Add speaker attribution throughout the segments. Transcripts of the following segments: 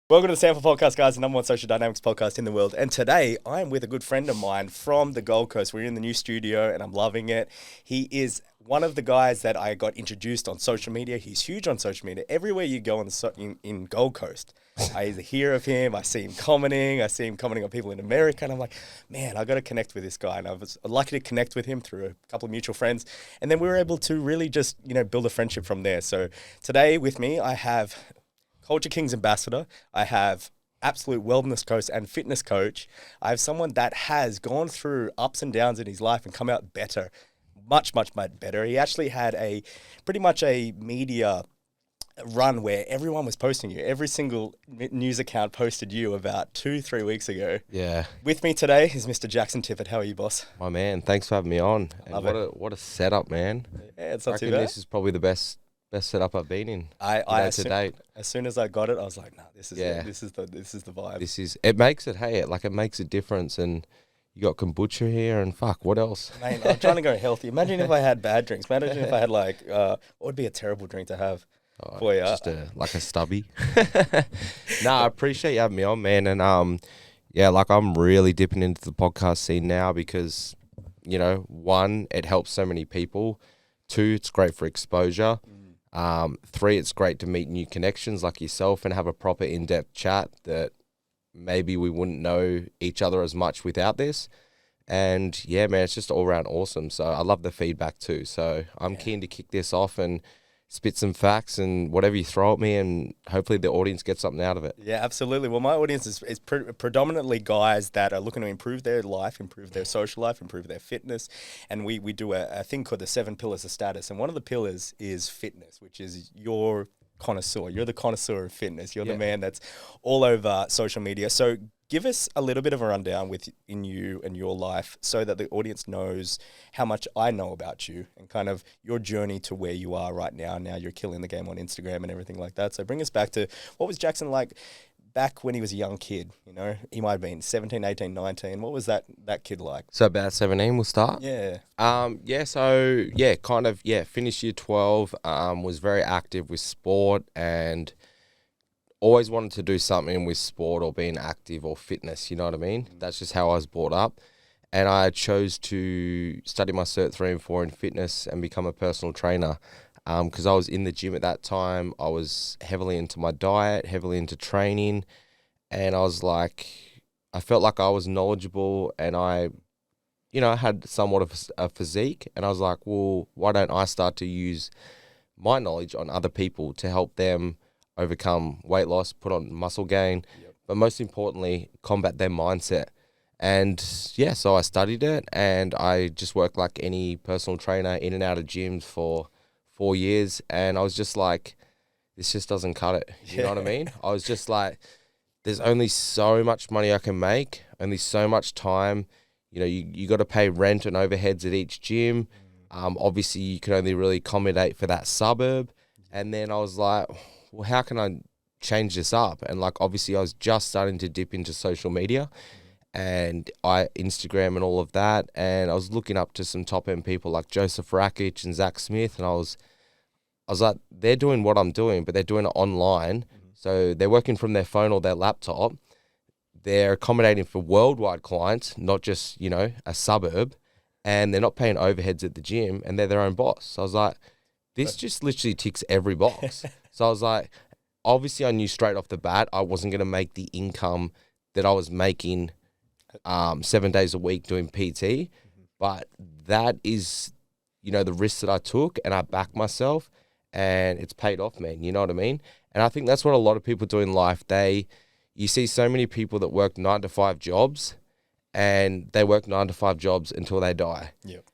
Speaker 1: Welcome to the Sample Podcast, guys, the number one social dynamics podcast in the world. And today, I'm with a good friend of mine from the Gold Coast. We're in the new studio, and I'm loving it. He is one of the guys that I got introduced on social media. He's huge on social media. Everywhere you go in Gold Coast, I either hear of him, I see him commenting on people in America, and I'm like, man, I got to connect with this guy. And I was lucky to connect with him through a couple of mutual friends. And then we were able to really just, build a friendship from there. So today with me, I have Culture Kings ambassador. I have absolute wellness coach and fitness coach. I have someone that has gone through ups and downs in his life and come out better, much better. He actually had pretty much a media run where everyone was posting you. Every single news account posted you about 2-3 weeks ago.
Speaker 2: Yeah.
Speaker 1: With me today is Mr. Jaxon Tippet. How are you, boss?
Speaker 2: My man, thanks for having me on. What a setup, man.
Speaker 1: Yeah, it's not
Speaker 2: I
Speaker 1: too
Speaker 2: reckon
Speaker 1: bad.
Speaker 2: this is probably the best setup I've been in. To date.
Speaker 1: As soon as I got it, I was like, nah, this is the vibe.
Speaker 2: It makes it, it makes a difference. And you got kombucha here and fuck, what else?
Speaker 1: Man, I'm trying to go healthy. Imagine if I had bad drinks. Imagine if I had what would be a terrible drink to have for you?
Speaker 2: Just a stubby. Nah, I appreciate you having me on, man. And I'm really dipping into the podcast scene now because, one, it helps so many people. 2, it's great for exposure. 3, it's great to meet new connections like yourself and have a proper in-depth chat that maybe we wouldn't know each other as much without this. And yeah, man, it's just all around awesome. So I love the feedback too. So I'm keen to kick this off and spit some facts and whatever you throw at me, and hopefully the audience gets something out of it.
Speaker 1: Yeah, absolutely. Well, my audience is predominantly guys that are looking to improve their life, improve their social life, improve their fitness. And we do a thing called the 7 pillars of status. And one of the pillars is fitness, which is your connoisseur. You're the connoisseur of fitness. You're the man that's all over social media. So give us a little bit of a rundown in you and your life so that the audience knows how much I know about you and kind of your journey to where you are right now. Now you're killing the game on Instagram and everything like that. So bring us back to what was Jaxon like back when he was a young kid? He might have been 17, 18, 19. What was that kid like?
Speaker 2: So about 17 we'll start?
Speaker 1: Yeah.
Speaker 2: Finished year 12, was very active with sport and always wanted to do something with sport or being active or fitness, you know what I mean? That's just how I was brought up. And I chose to study my Cert 3 and 4 in fitness and become a personal trainer because I was in the gym at that time. I was heavily into my diet, heavily into training, and I felt like I was knowledgeable and I had somewhat of a physique, and I was like, well, why don't I start to use my knowledge on other people to help them overcome weight loss, put on muscle gain, but most importantly, combat their mindset. And so I studied it and I just worked like any personal trainer in and out of gyms for 4 years. And I was just like, this just doesn't cut it. You know what I mean? I was just like, there's only so much money I can make, only so much time. You got to pay rent and overheads at each gym. Obviously, you can only really accommodate for that suburb. And then I was like, well, how can I change this up? And obviously I was just starting to dip into social media and Instagram and all of that. And I was looking up to some top end people like Joseph Rakic and Zach Smith. And I was like, they're doing what I'm doing, but they're doing it online. So they're working from their phone or their laptop. They're accommodating for worldwide clients, not just, a suburb, and they're not paying overheads at the gym and they're their own boss. So I was like, this just literally ticks every box. So I was like, obviously I knew straight off the bat I wasn't going to make the income that I was making 7 days a week doing PT. But that is, the risk that I took and I backed myself and it's paid off, man. You know what I mean? And I think that's what a lot of people do in life. You see so many people that work 9-to-5 jobs and they work 9-to-5 jobs until they die.
Speaker 1: Yep.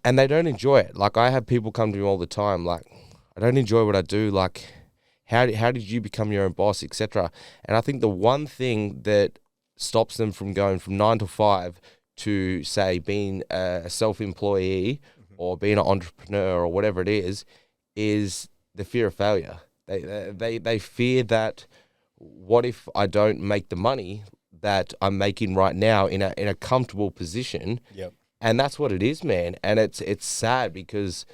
Speaker 2: And they don't enjoy it. I have people come to me all the time, I don't enjoy what I do. How did you become your own boss, etc. And I think the one thing that stops them from going from 9 to 5 to, say, being a self-employee or being an entrepreneur or whatever it is the fear of failure. They fear that, what if I don't make the money that I'm making right now in a comfortable position?
Speaker 1: Yep.
Speaker 2: And that's what it is, man. And it's sad because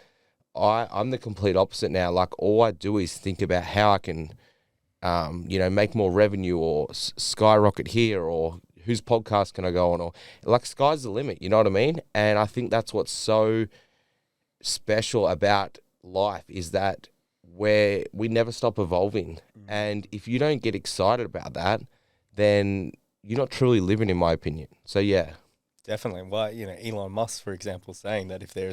Speaker 2: I'm the complete opposite now. All I do is think about how I can make more revenue or skyrocket here, or whose podcast can I go on, or like sky's the limit, you know what I mean? And I think that's what's so special about life is that we never stop evolving. And if you don't get excited about that, then you're not truly living, in my opinion. So yeah.
Speaker 1: Definitely. Well, Elon Musk, for example, saying that if there,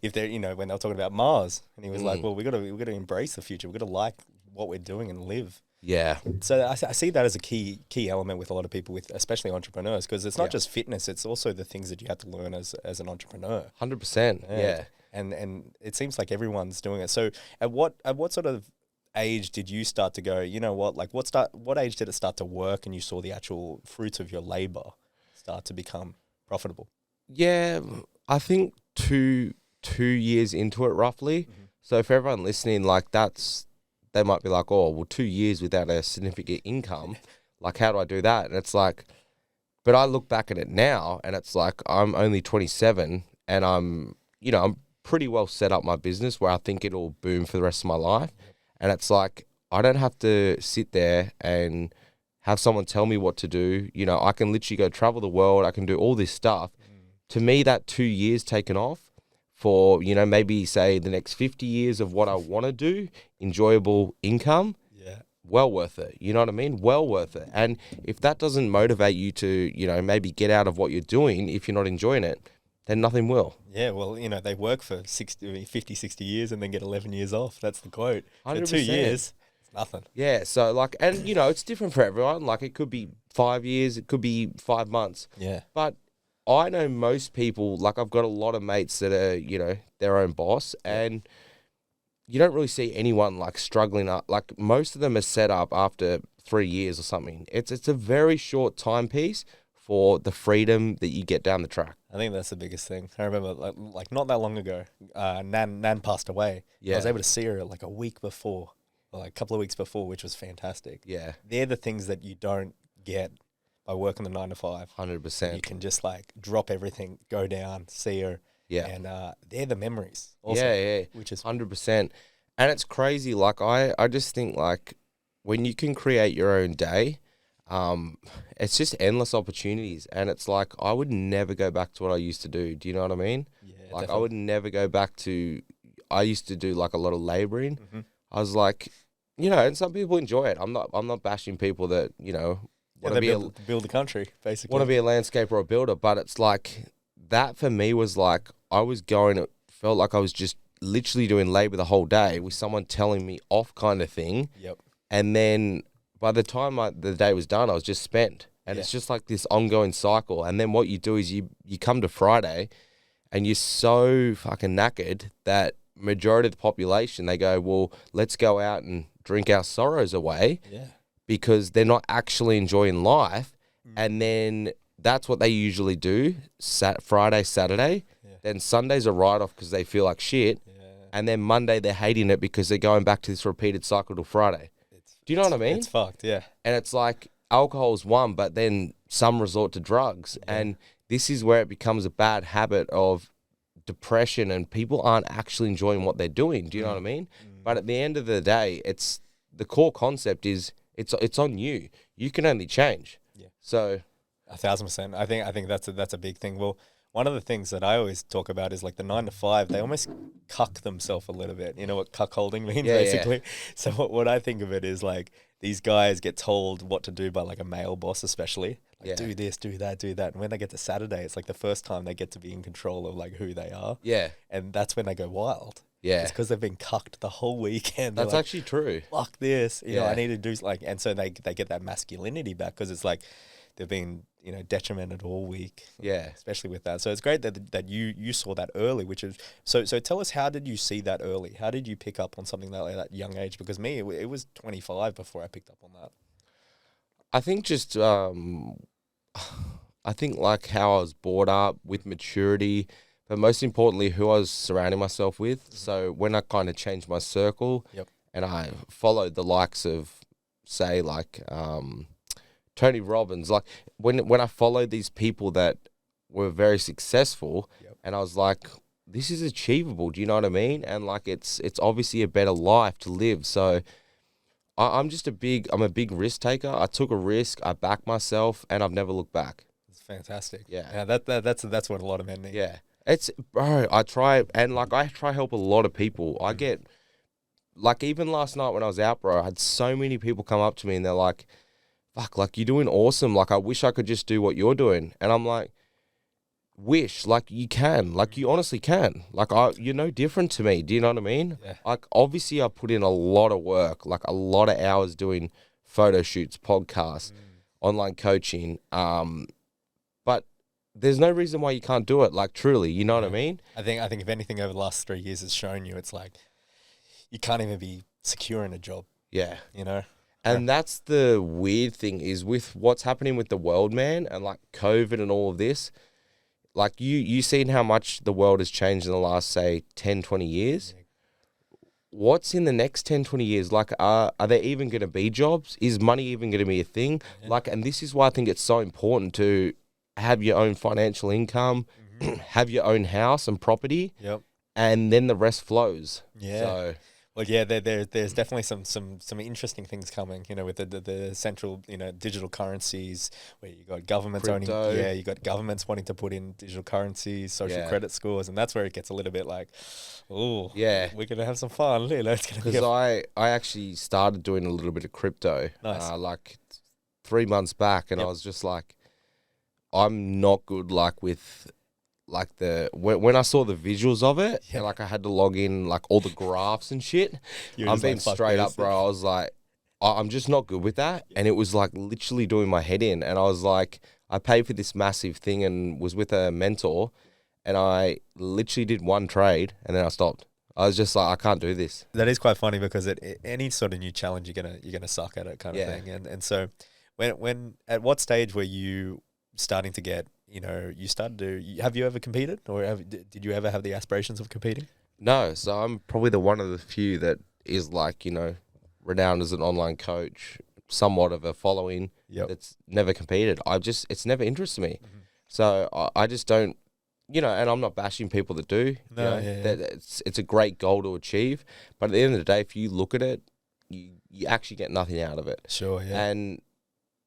Speaker 1: when they were talking about Mars, and he was like, well, we got to embrace the future. We got to like what we're doing and live.
Speaker 2: Yeah.
Speaker 1: So I see that as a key element with a lot of people, with especially entrepreneurs, because it's not just fitness; it's also the things that you have to learn as an entrepreneur.
Speaker 2: 100%. Yeah.
Speaker 1: And it seems like everyone's doing it. So at what sort of age did you start to go, you know what, like what age did it start to work and you saw the actual fruits of your labor start to become profitable?
Speaker 2: Yeah, I think two years into it roughly. So for everyone listening, like they might be like, oh, well, 2 years without a significant income, like how do I do that? And it's like, but I look back at it now and it's like I'm only 27 and I'm pretty well set up my business where I think it'll boom for the rest of my life. And it's like, I don't have to sit there and have someone tell me what to do. I can literally go travel the world. I can do all this stuff. To me, that 2 years taken off for, maybe say the next 50 years of what I want to do, enjoyable income, well worth it. You know what I mean? Well worth it. And if that doesn't motivate you to, maybe get out of what you're doing, if you're not enjoying it, then nothing will.
Speaker 1: Yeah, well, they work for 50, 60 years and then get 11 years off. That's the quote.
Speaker 2: 100%.
Speaker 1: For 2 years, it's nothing.
Speaker 2: Yeah, so like, and it's different for everyone. Like it could be 5 years, it could be 5 months.
Speaker 1: Yeah.
Speaker 2: But I know most people, like I've got a lot of mates that are, their own boss, and you don't really see anyone like struggling up. Like most of them are set up after 3 years or something. It's a very short timepiece for the freedom that you get down the track.
Speaker 1: I think that's the biggest thing. I remember like not that long ago, Nan passed away.
Speaker 2: Yeah.
Speaker 1: I was able to see her like a week before, or like a couple of weeks before, which was fantastic.
Speaker 2: Yeah.
Speaker 1: They're the things that you don't get by working the 9 to 5.
Speaker 2: 100%.
Speaker 1: You can just like drop everything, go down, see her.
Speaker 2: Yeah.
Speaker 1: And they're the memories also.
Speaker 2: Yeah.
Speaker 1: Which is
Speaker 2: 100%. And it's crazy. Like I just think like when you can create your own day, it's just endless opportunities. And it's like, I would never go back to what I used to do. Do you know what I mean?
Speaker 1: Yeah,
Speaker 2: like
Speaker 1: definitely.
Speaker 2: I would never go back to, I used to do like a lot of laboring. I was like, and some people enjoy it. I'm not bashing people that, want to
Speaker 1: build the country, basically.
Speaker 2: Want to be a landscaper or a builder. But it's like, that for me was like, I was going, it felt like I was just literally doing labor the whole day with someone telling me off kind of thing.
Speaker 1: Yep.
Speaker 2: And then by the time the day was done, I was just spent. And it's just like this ongoing cycle. And then what you do is you come to Friday and you're so fucking knackered that majority of the population, they go, well, let's go out and drink our sorrows away.
Speaker 1: Yeah.
Speaker 2: Because they're not actually enjoying life. And then that's what they usually do, Friday, Saturday. Yeah. Then Sunday's a write-off because they feel like shit. Yeah. And then Monday they're hating it because they're going back to this repeated cycle till Friday. Do you know what I mean?
Speaker 1: It's fucked, yeah.
Speaker 2: And it's like alcohol's one, but then some resort to drugs. Yeah. And this is where it becomes a bad habit of depression and people aren't actually enjoying what they're doing. Do you know what I mean? But at the end of the day, it's the core concept is it's on you. You can only change. Yeah. So
Speaker 1: 1,000%. I think that's a big thing. Well, one of the things that I always talk about is like the 9 to 5, they almost cuck themselves a little bit. You know what cuckolding means, basically? Yeah. So what I think of it is like these guys get told what to do by like a male boss, especially. Like, do this, do that, do that. And when they get to Saturday, it's like the first time they get to be in control of like who they are.
Speaker 2: Yeah.
Speaker 1: And that's when they go wild.
Speaker 2: Yeah.
Speaker 1: It's because they've been cucked the whole weekend.
Speaker 2: That's like, actually true.
Speaker 1: Fuck this. You know, I need to do like, and so they get that masculinity back because it's like they've been, detrimented all week.
Speaker 2: Yeah.
Speaker 1: Especially with that. So it's great that you saw that early, which is, so tell us, how did you see that early? How did you pick up on something like that young age? Because me, it was 25 before I picked up on that.
Speaker 2: I think just, I think like how I was brought up with maturity, but most importantly, who I was surrounding myself with. Mm-hmm. So when I kind of changed my circle and I followed the likes of, say, like Tony Robbins, like when I followed these people that were very successful and I was like, this is achievable. Do you know what I mean? And like, it's obviously a better life to live. So I'm a big risk taker. I took a risk, I backed myself, and I've never looked back.
Speaker 1: It's fantastic.
Speaker 2: Yeah.
Speaker 1: Yeah, that's what a lot of men need.
Speaker 2: Yeah. It's, bro, I try help a lot of people. I get, like, even last night when I was out, bro, I had so many people come up to me and they're like, fuck, like, you're doing awesome. Like, I wish I could just do what you're doing. And I'm like, wish, like, you can. Like, you honestly can. Like, you're no different to me. Do you know what I mean?
Speaker 1: Yeah.
Speaker 2: Like, obviously, I put in a lot of work, like, a lot of hours doing photo shoots, podcasts, online coaching. But there's no reason why you can't do it. Like, truly, you know what I mean?
Speaker 1: I think if anything over the last 3 years has shown you, it's like you can't even be secure in a job,
Speaker 2: Yeah.
Speaker 1: you know?
Speaker 2: And that's the weird thing is with what's happening with the world, man, and like COVID and all of this, like you seen how much the world has changed in the last, say, 10, 20 years. What's in the next 10, 20 years? Like, are there even going to be jobs? Is money even going to be a thing?
Speaker 1: Yeah.
Speaker 2: Like, and this is why I think it's so important to have your own financial income, have your own house and property,
Speaker 1: Yep.
Speaker 2: and then the rest flows.
Speaker 1: Yeah.
Speaker 2: So,
Speaker 1: Well, yeah, there's definitely some interesting things coming, you know, with the central, you know, digital currencies where you got governments
Speaker 2: Crypto.
Speaker 1: owning, you got governments wanting to put in digital currencies, social credit scores, and that's where it gets a little bit like, oh,
Speaker 2: yeah.
Speaker 1: we're gonna have some fun, you know, it's gonna be
Speaker 2: Because I actually started doing a little bit of crypto,
Speaker 1: Nice.
Speaker 2: like 3 months back, and I was just like, I'm not good like with like when I saw the visuals of it, and like I had to log in like all the graphs and shit.
Speaker 1: You're
Speaker 2: I'm
Speaker 1: just
Speaker 2: being
Speaker 1: like, "Fuck
Speaker 2: straight
Speaker 1: this."
Speaker 2: up, bro. I was like, I'm just not good with that, and it was like literally doing my head in. And I was like, I paid for this massive thing and was with a mentor, and I literally did one trade, and then I stopped. I was just like, I can't do this.
Speaker 1: That is quite funny because any sort of new challenge you're gonna suck at it kind of thing, and so when at what stage were you starting to get, you know, you started to, have you ever competed, or did you ever have the aspirations of competing?
Speaker 2: No, so I'm probably the one of the few that is like, you know, renowned as an online coach, somewhat of a following that's never competed. It's never interested me. So I just don't, you know, and I'm not bashing people that do.
Speaker 1: No,
Speaker 2: you know, that it's a great goal to achieve. But at the end of the day, if you look at it, you actually get nothing out of it.
Speaker 1: Sure, yeah.
Speaker 2: And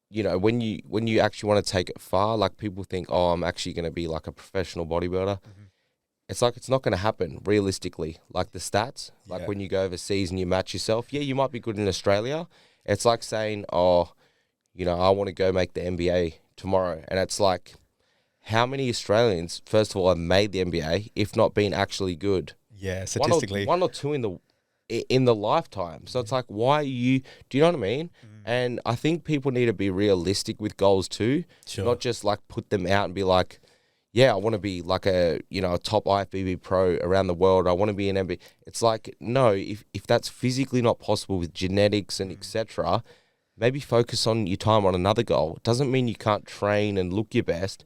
Speaker 2: you know, when you actually want to take it far, like people think, oh, I'm actually going to be like a professional bodybuilder. It's like, it's not going to happen realistically. Like the stats, like when you go overseas and you match yourself, you might be good in Australia. It's like saying, oh, you know, I want to go make the NBA tomorrow. And it's like, how many Australians, first of all, have made the NBA, if not been actually good?
Speaker 1: Yeah, statistically.
Speaker 2: One or two in the lifetime. So it's like, why are you, do you know what I mean? And I think people need to be realistic with goals too.
Speaker 1: Sure.
Speaker 2: Not just like put them out and be like, yeah, I want to be like a, you know, a top IFBB pro around the world. I want to be an NBA. It's like, no, if that's physically not possible with genetics and etc., maybe focus on your time on another goal. It doesn't mean you can't train and look your best,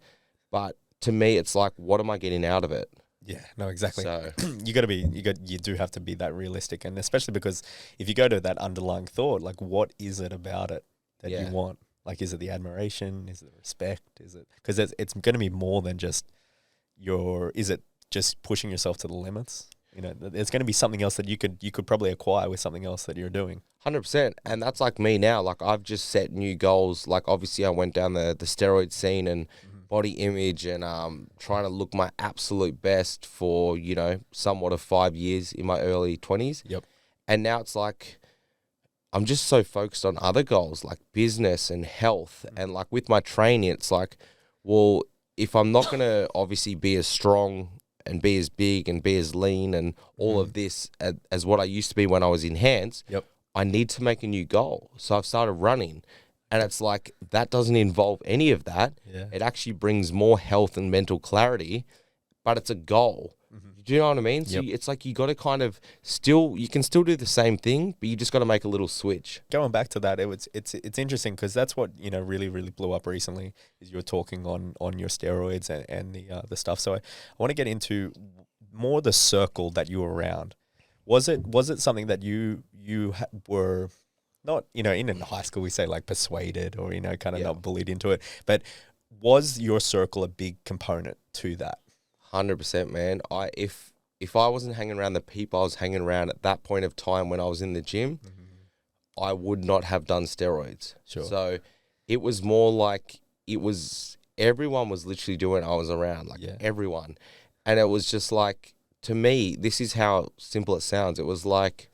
Speaker 2: but to me, it's like, what am I getting out of it?
Speaker 1: Yeah, no, exactly.
Speaker 2: So
Speaker 1: you do have to be that realistic, and especially because if you go to that underlying thought, like, what is it about it that you want? Like, is it the admiration? Is it the respect? Is it, because it's going to be more than just is it just pushing yourself to the limits? You know, there's going to be something else that you could probably acquire with something else that you're doing.
Speaker 2: 100%. And that's like me now. Like, I've just set new goals. Like, obviously I went down the steroid scene and body image and trying to look my absolute best for, you know, somewhat of 5 years in my early 20s.
Speaker 1: Yep.
Speaker 2: And now it's like, I'm just so focused on other goals like business and health. And like with my training, it's like, well, if I'm not going to obviously be as strong and be as big and be as lean and all of this as what I used to be when I was enhanced, I need to make a new goal. So I've started running. And it's like, that doesn't involve any of that.
Speaker 1: Yeah.
Speaker 2: It actually brings more health and mental clarity, but it's a goal. Do you know what I mean? So it's like, you got to kind of you can still do the same thing, but you just got to make a little switch.
Speaker 1: Going back to that, it's interesting because that's what, you know, really blew up recently is you were talking on your steroids and the stuff. So I want to get into more the circle that you were around. Was it something that you were not, you know, in high school we say like persuaded or, you know, kind of not bullied into it, but was your circle a big component to that?
Speaker 2: 100%, man. If I wasn't hanging around the people I was hanging around at that point of time when I was in the gym, I would not have done steroids.
Speaker 1: Sure.
Speaker 2: So it was more like everyone was literally doing it. I was around, like everyone. And it was just like, to me, this is how simple it sounds. It was like,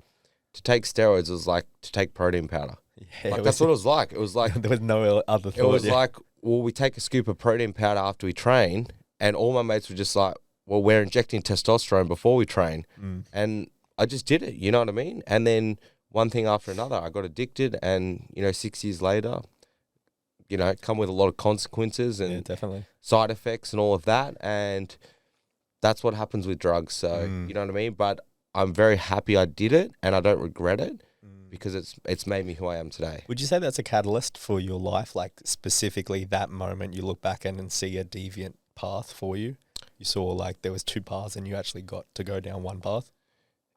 Speaker 2: to take steroids was like to take protein powder.
Speaker 1: Yeah,
Speaker 2: like that's what it was like. It was like,
Speaker 1: there was no other thought.
Speaker 2: it was like, well, we take a scoop of protein powder after we train, and all my mates were just like, well, we're injecting testosterone before we train. And I just did it, you know what I mean? And then one thing after another, I got addicted, and, 6 years later, come with a lot of consequences and
Speaker 1: definitely
Speaker 2: side effects and all of that. And that's what happens with drugs. So, you know what I mean? But I'm very happy I did it, and I don't regret it because it's made me who I am today.
Speaker 1: Would you say that's a catalyst for your life? Like specifically that moment you look back and see a deviant path for you? You saw like there was two paths and you actually got to go down one path?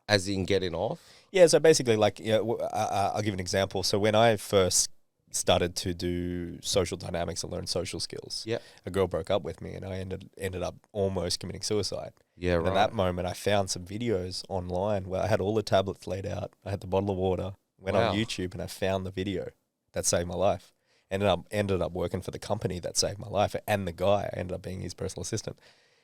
Speaker 2: As in getting off?
Speaker 1: Yeah, so basically like, I'll give an example. So when I first started to do social dynamics and learn social skills, a girl broke up with me and I ended up almost committing suicide.
Speaker 2: Yeah,
Speaker 1: and
Speaker 2: right.
Speaker 1: at that moment, I found some videos online where I had all the tablets laid out. I had the bottle of water, went on YouTube, and I found the video that saved my life. Ended up working for the company that saved my life, and the guy, I ended up being his personal assistant.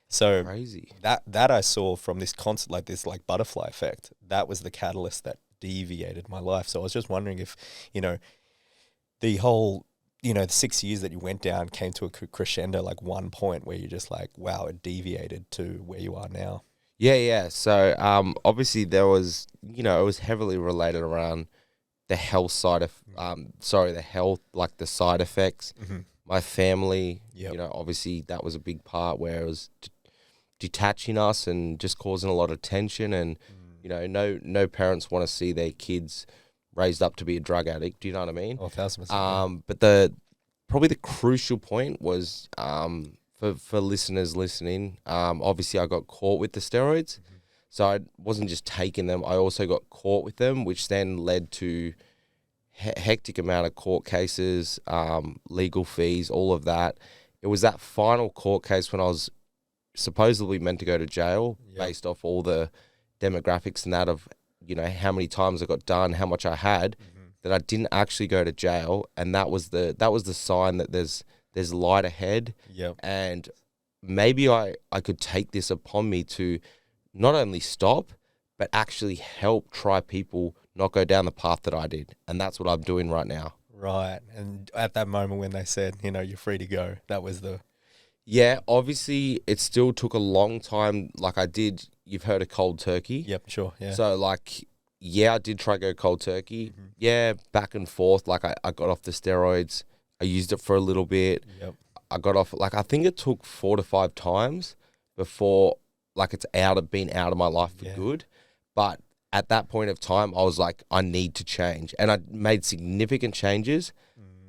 Speaker 1: So
Speaker 2: crazy.
Speaker 1: That I saw from this concept, like this like butterfly effect. That was the catalyst that deviated my life. So I was just wondering if, the whole, the 6 years that you went down came to a crescendo, like one point where you're just like, wow, it deviated to where you are now.
Speaker 2: Yeah. So obviously there was, it was heavily related around the health side of, the health, like the side effects. My family, obviously that was a big part where it was detaching us and just causing a lot of tension. And, no parents want to see their kids raised up to be a drug addict. Do you know what I mean?
Speaker 1: 1,000%.
Speaker 2: But probably the crucial point was, for listeners listening, obviously I got caught with the steroids. So I wasn't just taking them, I also got caught with them, which then led to hectic amount of court cases, legal fees, all of that. It was that final court case when I was supposedly meant to go to jail based off all the demographics and that of, how many times I got done, how much I had, that I didn't actually go to jail. And that was the sign that there's light ahead. And maybe I could take this upon me to not only stop, but actually help try people not go down the path that I did. And that's what I'm doing right now.
Speaker 1: Right. And at that moment when they said, you're free to go, that was the...
Speaker 2: Yeah, obviously it still took a long time. Like you've heard of cold turkey.
Speaker 1: Yep, sure, yeah.
Speaker 2: So I did try to go cold turkey. Yeah, back and forth. Like I got off the steroids. I used it for a little bit.
Speaker 1: Yep.
Speaker 2: I got off, I think it took 4 to 5 times before it's been out of my life for good. But at that point of time, I was like, I need to change. And I made significant changes,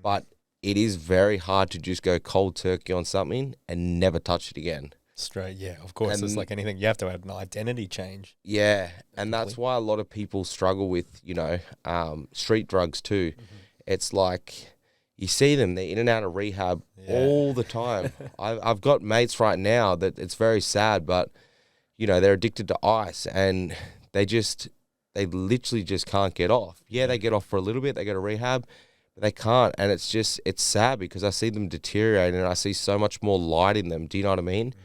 Speaker 2: but it is very hard to just go cold turkey on something and never touch it again.
Speaker 1: Straight, yeah, of course. And it's like anything. You have to have an identity change.
Speaker 2: Yeah, and that's why a lot of people struggle with, street drugs too. It's like you see them, they're in and out of rehab all the time. I've got mates right now that it's very sad, but, they're addicted to ice and they literally just can't get off. Yeah, they get off for a little bit, they go to rehab, but they can't. And it's sad because I see them deteriorate and I see so much more light in them. Do you know what I mean?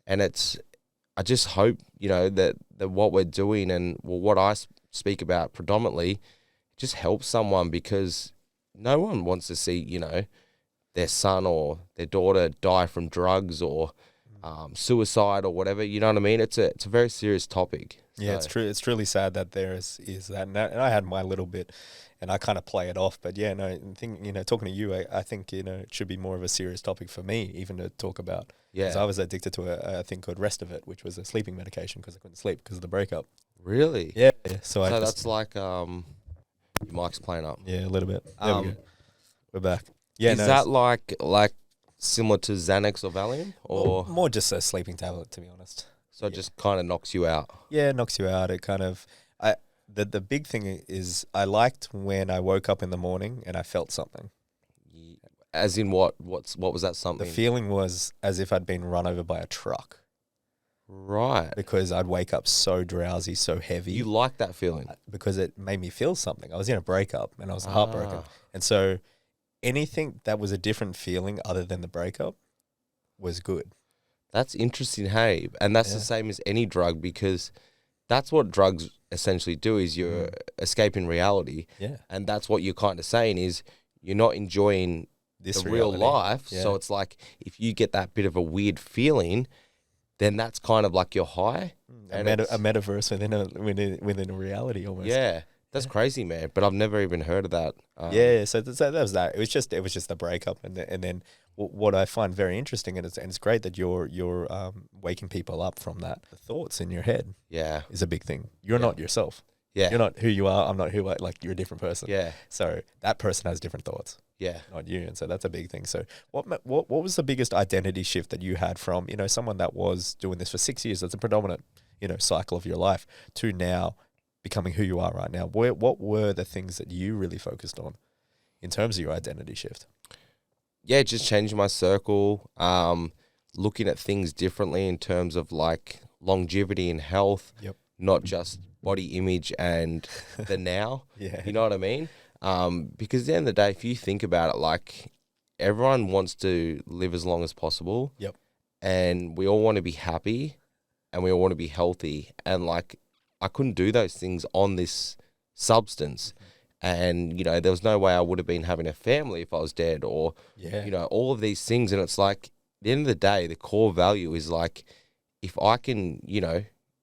Speaker 2: And I just hope, that what we're doing and what I speak about predominantly just helps someone, because no one wants to see, their son or their daughter die from drugs or suicide or whatever. You know what I mean? It's a very serious topic.
Speaker 1: Yeah,
Speaker 2: So,
Speaker 1: it's true. It's truly sad that there is that. And I had my little bit and I kind of play it off. But yeah, no, I think, talking to you, I think, it should be more of a serious topic for me even to talk about.
Speaker 2: Yeah.
Speaker 1: Because I was addicted to a thing called Restovit, which was a sleeping medication because I couldn't sleep because of the breakup.
Speaker 2: Really?
Speaker 1: Yeah. So
Speaker 2: that's like your mic's playing up.
Speaker 1: Yeah, a little bit. There we go. We're back. Yeah.
Speaker 2: Is that like similar to Xanax or Valium, or
Speaker 1: more just a sleeping tablet, to be honest?
Speaker 2: So it just kind of knocks you out.
Speaker 1: Yeah, it knocks you out. It kind of, the big thing is I liked when I woke up in the morning and I felt something.
Speaker 2: As in what was that something?
Speaker 1: The feeling was as if I'd been run over by a truck.
Speaker 2: Right.
Speaker 1: because I'd wake up so drowsy, so heavy.
Speaker 2: You like that feeling?
Speaker 1: Because it made me feel something. I was in a breakup and I was heartbroken. And so anything that was a different feeling other than the breakup was good.
Speaker 2: That's interesting, hey? And that's the same as any drug, because that's what drugs essentially do, is you're escaping reality.
Speaker 1: Yeah.
Speaker 2: And that's what you're kind of saying is you're not enjoying
Speaker 1: This
Speaker 2: the real
Speaker 1: reality.
Speaker 2: life.
Speaker 1: Yeah.
Speaker 2: So it's like if you get that bit of a weird feeling, then that's kind of like your high.
Speaker 1: A metaverse within a reality almost.
Speaker 2: Yeah. That's crazy, man. But I've never even heard of that.
Speaker 1: So that was that. It was just the breakup, and then what I find very interesting, and it's great that you're waking people up from that. The thoughts in your head, is a big thing. You're not yourself.
Speaker 2: Yeah.
Speaker 1: You're not who you are. I'm not who I like. You're a different person.
Speaker 2: Yeah.
Speaker 1: So that person has different thoughts.
Speaker 2: Yeah.
Speaker 1: Not you, and so that's a big thing. So what was the biggest identity shift that you had from someone that was doing this for 6 years? That's a predominant cycle of your life to now becoming who you are right now. What were the things that you really focused on in terms of your identity shift?
Speaker 2: Yeah, just changing my circle, looking at things differently in terms of like longevity and health, not just body image and the now. You know what I mean? Because at the end of the day, if you think about it, like everyone wants to live as long as possible.
Speaker 1: Yep. And
Speaker 2: we all want to be happy and we all want to be healthy. And like, I couldn't do those things on this substance. And, there was no way I would have been having a family if I was dead or, all of these things. And it's like, at the end of the day, the core value is like, if I can,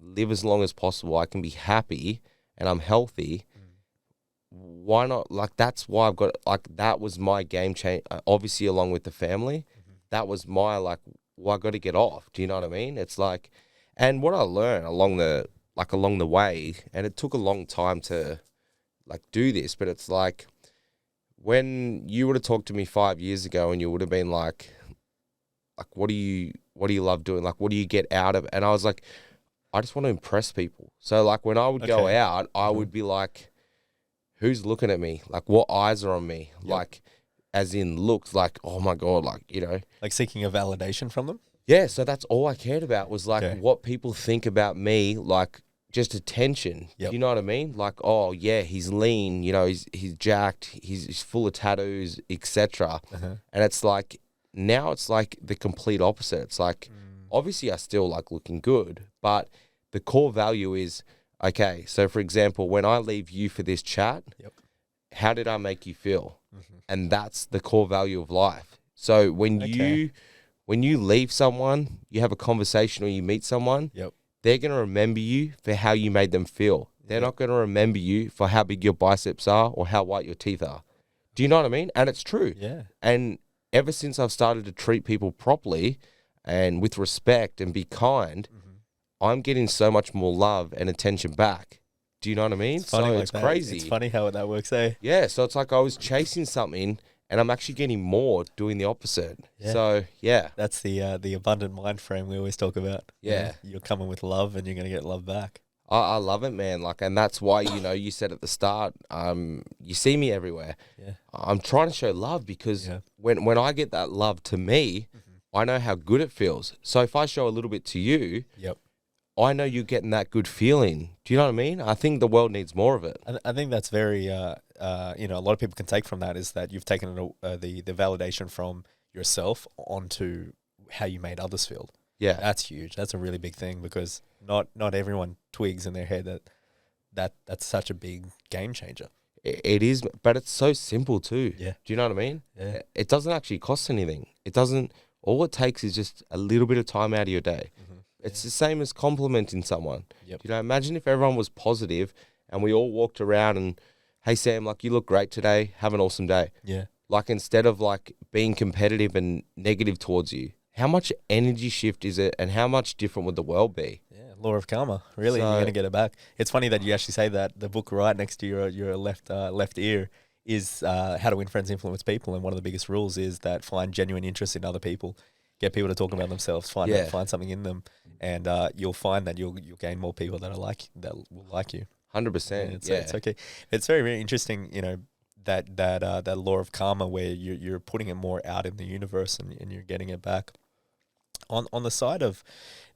Speaker 2: live as long as possible, I can be happy and I'm healthy. Why not? Like, that's why I've got, like, that was my game change. Obviously, along with the family, that was my, like, well, I got to get off. Do you know what I mean? It's like, and what I learned along the way, and it took a long time to like do this, but it's like when you would have talked to me 5 years ago and you would have been like, what do you love doing? Like, what do you get out of it? And I was like, I just want to impress people. So like when I would go out, I would be like, who's looking at me? Like what eyes are on me? Like as in looks, like, oh my God, like,
Speaker 1: like seeking a validation from them.
Speaker 2: Yeah, so that's all I cared about was like what people think about me, like just attention. You know what I mean? Like, oh yeah, he's lean, he's jacked, he's full of tattoos, etc. And it's like now it's like the complete opposite. It's like obviously I still like looking good, but the core value is okay. So for example, when I leave you for this chat, how did I make you feel? And that's the core value of life. So when you leave someone, you have a conversation or you meet someone, they're going to remember you for how you made them feel. They're not going to remember you for how big your biceps are or how white your teeth are. Do you know what I mean? And it's true.
Speaker 1: Yeah.
Speaker 2: And ever since I've started to treat people properly and with respect and be kind, I'm getting so much more love and attention back. Do you know what I mean? It's crazy.
Speaker 1: It's funny how that works, eh?
Speaker 2: Yeah, so it's like I was chasing something and I'm actually getting more doing the opposite.
Speaker 1: Yeah.
Speaker 2: So, yeah.
Speaker 1: That's the abundant mind frame we always talk about.
Speaker 2: Yeah.
Speaker 1: You're coming with love and you're going to get love back.
Speaker 2: I love it, man. Like, and that's why, you said at the start, you see me everywhere.
Speaker 1: Yeah.
Speaker 2: I'm trying to show love because when I get that love to me, I know how good it feels. So if I show a little bit to you, I know you're getting that good feeling. Do you know what I mean? I think the world needs more of it.
Speaker 1: I think that's very, a lot of people can take from that is that you've taken the validation from yourself onto how you made others feel.
Speaker 2: Yeah.
Speaker 1: That's huge. That's a really big thing because not everyone twigs in their head that's such a big game changer.
Speaker 2: It is, but it's so simple too.
Speaker 1: Yeah.
Speaker 2: Do you know what I mean?
Speaker 1: Yeah.
Speaker 2: It doesn't actually cost anything. All it takes is just a little bit of time out of your day. It's the same as complimenting someone. Imagine if everyone was positive and we all walked around and, hey, Sam, like, you look great today. Have an awesome day.
Speaker 1: Yeah.
Speaker 2: Like, instead of, like, being competitive and negative towards you, how much energy shift is it and how much different would the world be?
Speaker 1: Yeah, law of karma. Really, you're going to get it back. It's funny that you actually say that. The book right next to your left ear is How to Win Friends, Influence People. And one of the biggest rules is that find genuine interest in other people. Get people to talk about themselves. Find something in them. And you'll find that you'll gain more people that will like you.
Speaker 2: 100%.
Speaker 1: It's okay. It's very, very interesting, that law of karma where you're putting it more out in the universe and you're getting it back. On the side of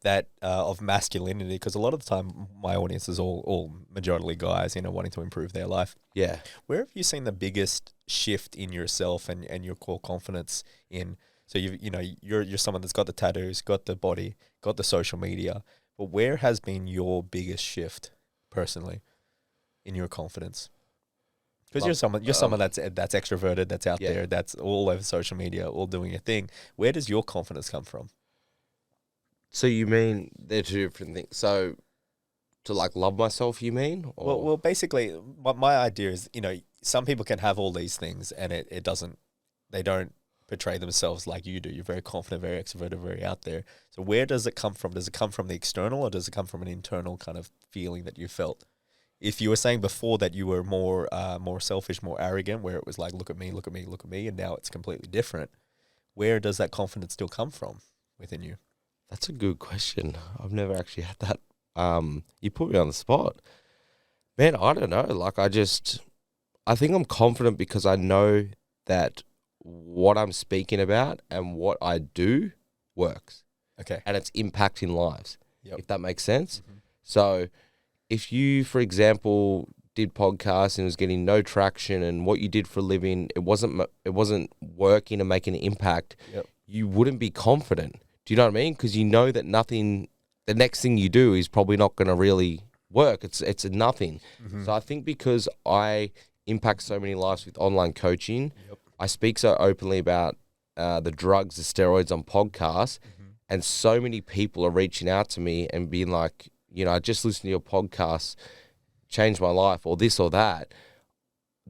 Speaker 1: that of masculinity, because a lot of the time my audience is all majority guys, wanting to improve their life.
Speaker 2: Yeah.
Speaker 1: Where have you seen the biggest shift in yourself and your core confidence in? So you're someone that's got the tattoos, got the body, got the social media, but where has been your biggest shift personally in your confidence? Because you're someone that's extroverted, that's out there, that's all over social media, all doing a thing. Where does your confidence come from?
Speaker 2: So you mean they're two different things? So to like love myself, you mean? Or?
Speaker 1: Well, basically, my idea is, some people can have all these things and they don't portray themselves like you do. You're very confident, very extroverted, very out there. So where does it come from? Does it come from the external, or does it come from an internal kind of feeling that you felt? If you were saying before that you were more selfish, more arrogant, where it was like, look at me, look at me, look at me, and now it's completely different, where does that confidence still come from within you?
Speaker 2: That's a good question. I've never actually had that. You put me on the spot. Man, I don't know. Like, I think I'm confident because I know that what I'm speaking about and what I do works.
Speaker 1: Okay.
Speaker 2: And it's impacting lives, if that makes sense.
Speaker 1: Mm-hmm.
Speaker 2: So if you, for example, did podcasts and was getting no traction and what you did for a living, it wasn't working and making an impact, you wouldn't be confident. Do you know what I mean? Because you know that the next thing you do is probably not going to really work. It's a nothing. Mm-hmm. So I think because I impact so many lives with online coaching, I speak so openly about the drugs, the steroids on podcasts, and so many people are reaching out to me and being like, I just listened to your podcast, changed my life, or this or that.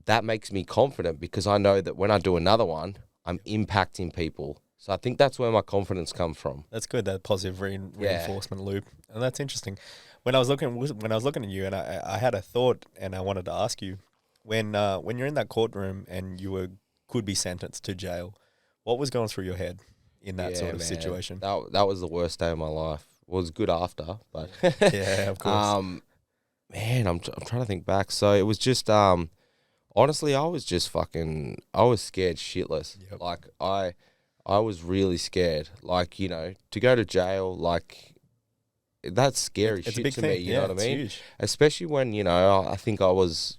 Speaker 2: That makes me confident because I know that when I do another one, I'm impacting people. So I think that's where my confidence comes from.
Speaker 1: That's good, that positive reinforcement loop. And that's interesting. When I was looking at you, and I had a thought, and I wanted to ask you, when you're in that courtroom and you could be sentenced to jail, what was going through your head in that sort of situation?
Speaker 2: That was the worst day of my life. It was good after, but
Speaker 1: yeah, of course.
Speaker 2: Man, I'm trying to think back. So it was just honestly, I was scared shitless.
Speaker 1: Yep.
Speaker 2: Like I was really scared. Like, to go to jail, like, that's scary
Speaker 1: it's
Speaker 2: shit
Speaker 1: a big
Speaker 2: to
Speaker 1: thing.
Speaker 2: me, you know what I mean?
Speaker 1: Huge.
Speaker 2: Especially when, I think I was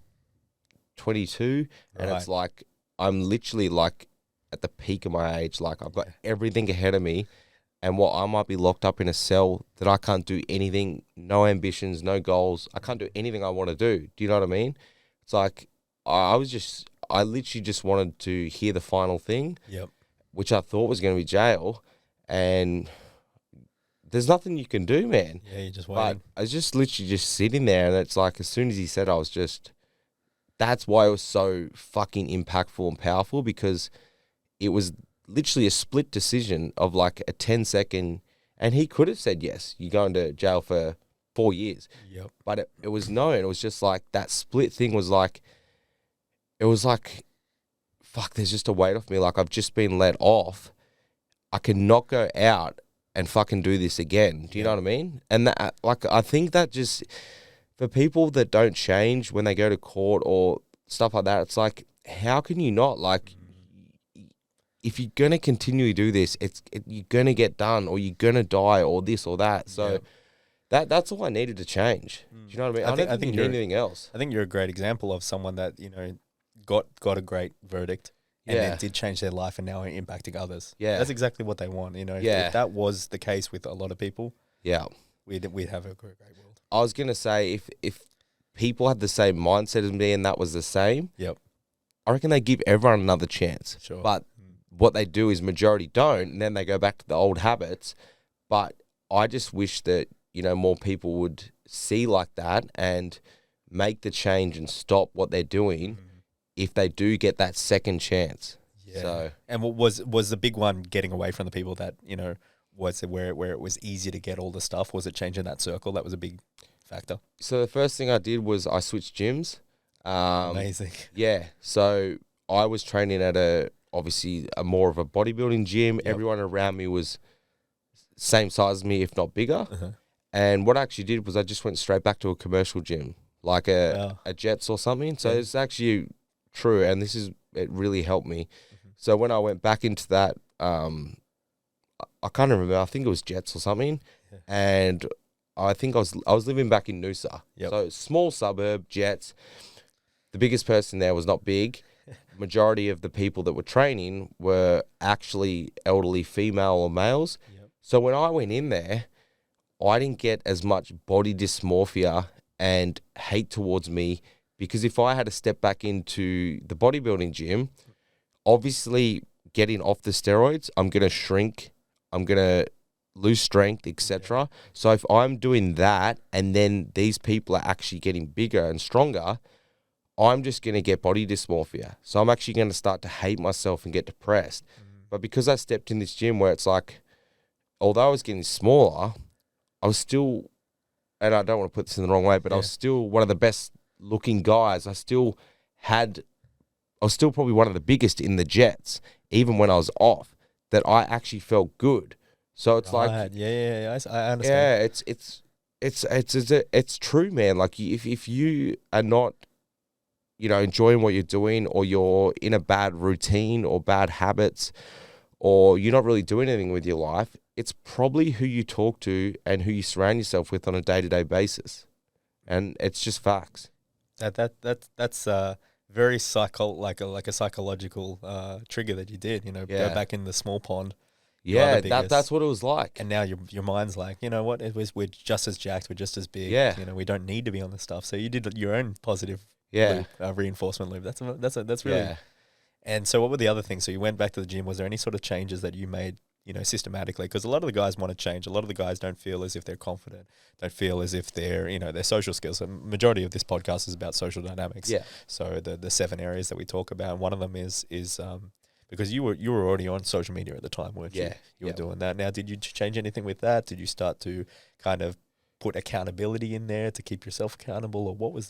Speaker 2: 22 and it's like, I'm literally like at the peak of my age. Like, I've got everything ahead of me, and what I might be locked up in a cell that I can't do anything, no ambitions, no goals. I can't do anything I want to do. Do you know what I mean? It's like, I literally just wanted to hear the final thing.
Speaker 1: Yep.
Speaker 2: Which I thought was going to be jail, and there's nothing you can do, man.
Speaker 1: Yeah, you're just waiting.
Speaker 2: But I was just literally just sitting there, and it's like, as soon as he said, that's why it was so fucking impactful and powerful, because it was literally a split decision of like a 10-second, and he could have said, yes, you're going to jail for 4 years.
Speaker 1: Yep.
Speaker 2: But it was no, and it was just like, that split thing was like, it was like, fuck, there's just a weight off me. Like, I've just been let off. I cannot go out and fucking do this again. Do you know what I mean? And that, like, I think that just, for people that don't change when they go to court or stuff like that, it's like, how can you not? Like, if you're going to continually do this, you're going to get done, or you're going to die, or this or that. So that's all I needed to change. Do you know what I mean? I don't think you need anything else.
Speaker 1: I think you're a great example of someone that, got a great verdict and then did change their life and now are impacting others. Yeah. That's exactly what they want. If that was the case with a lot of people, we'd have a great world.
Speaker 2: I was going to say, if people had the same mindset as me and that was the same, I reckon they give everyone another chance.
Speaker 1: Sure.
Speaker 2: But what they do is majority don't, and then they go back to the old habits. But I just wish that, more people would see like that and make the change and stop what they're doing if they do get that second chance. Yeah. So,
Speaker 1: and what was the big one getting away from the people that, was it where it was easier to get all the stuff? Was it changing that circle? That was a big factor.
Speaker 2: So the first thing I did was I switched gyms.
Speaker 1: Amazing.
Speaker 2: Yeah. So I was training at obviously a more of a bodybuilding gym. Yep. Everyone around me was same size as me, if not bigger. Uh-huh. And what I actually did was I just went straight back to a commercial gym, like a Jets or something. So it's actually true, and it really helped me. Mm-hmm. So when I went back into that, I can't remember. I think it was jets or something, and I think I was living back in Noosa, so small suburb, jets. The biggest person there was not big. Majority of the people that were training were actually elderly female or males. So when I went in there, I didn't get as much body dysmorphia and hate towards me, because if I had to step back into the bodybuilding gym, obviously getting off the steroids, I'm going to shrink, I'm going to lose strength, etc. So if I'm doing that and then these people are actually getting bigger and stronger, I'm just going to get body dysmorphia. So I'm actually going to start to hate myself and get depressed. But because I stepped in this gym where it's like, although I was getting smaller, I was still, and I don't want to put this in the wrong way, but I was still one of the best looking guys. I was still probably one of the biggest in the jets, even when I was off, that I actually felt good. So it's like,
Speaker 1: I understand.
Speaker 2: Yeah, it's true, man. Like if you are not, enjoying what you're doing, or you're in a bad routine or bad habits, or you're not really doing anything with your life, it's probably who you talk to and who you surround yourself with on a day-to-day basis. And it's just facts.
Speaker 1: That's very like a psychological trigger that you did, go back in the small pond.
Speaker 2: Yeah, that's what it was like.
Speaker 1: And now your mind's like, you know what, we're just as jacked, we're just as big.
Speaker 2: Yeah.
Speaker 1: We don't need to be on this stuff. So you did your own positive loop, reinforcement loop. That's really.
Speaker 2: Yeah.
Speaker 1: And so what were the other things? So you went back to the gym. Was there any sort of changes that you made, systematically? Because a lot of the guys want to change. A lot of the guys don't feel as if they're confident, don't feel as if they're, their social skills. The majority of this podcast is about social dynamics.
Speaker 2: Yeah.
Speaker 1: So the 7 areas that we talk about, and one of them is because you were already on social media at the time, weren't you?
Speaker 2: Yeah.
Speaker 1: You were doing that. Now, did you change anything with that? Did you start to kind of put accountability in there to keep yourself accountable, or what was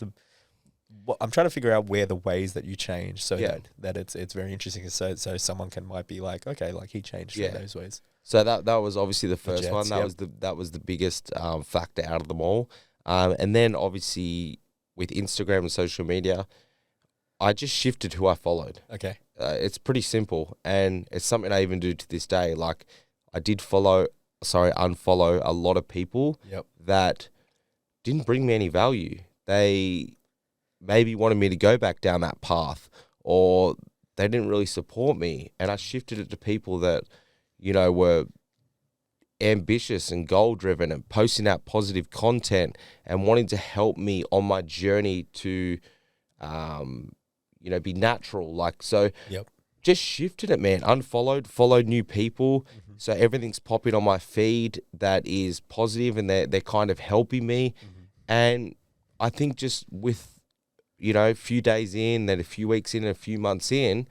Speaker 1: I'm trying to figure out where the ways that you change, so that it's very interesting. So someone might be like, okay, like he changed in those ways.
Speaker 2: So that was obviously the first
Speaker 1: Jets,
Speaker 2: one. That was the biggest factor out of them all. And then obviously with Instagram and social media, I just shifted who I followed.
Speaker 1: Okay.
Speaker 2: It's pretty simple, and it's something I even do to this day. Like I did unfollow a lot of people that didn't bring me any value. They maybe wanted me to go back down that path, or they didn't really support me. And I shifted it to people that, were ambitious and goal driven and posting out positive content and wanting to help me on my journey to, be natural. Like, so just shifted it, man. Followed new people. Mm-hmm. So everything's popping on my feed that is positive, and they're kind of helping me. Mm-hmm. And I think just with, a few days in, then a few weeks in, and a few months in,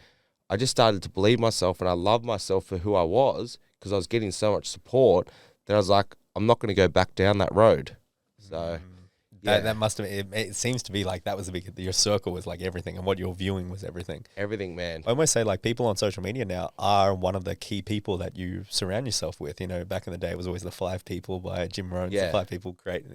Speaker 2: I just started to believe myself, and I loved myself for who I was, because I was getting so much support that I was like, I'm not going to go back down that road. So
Speaker 1: that must have, it seems to be like that was your circle was like everything, and what you're viewing was everything.
Speaker 2: Everything, man.
Speaker 1: I almost say like people on social media now are one of the key people that you surround yourself with. Back in the day it was always the 5 people by Jim Rohn's. The 5 people great.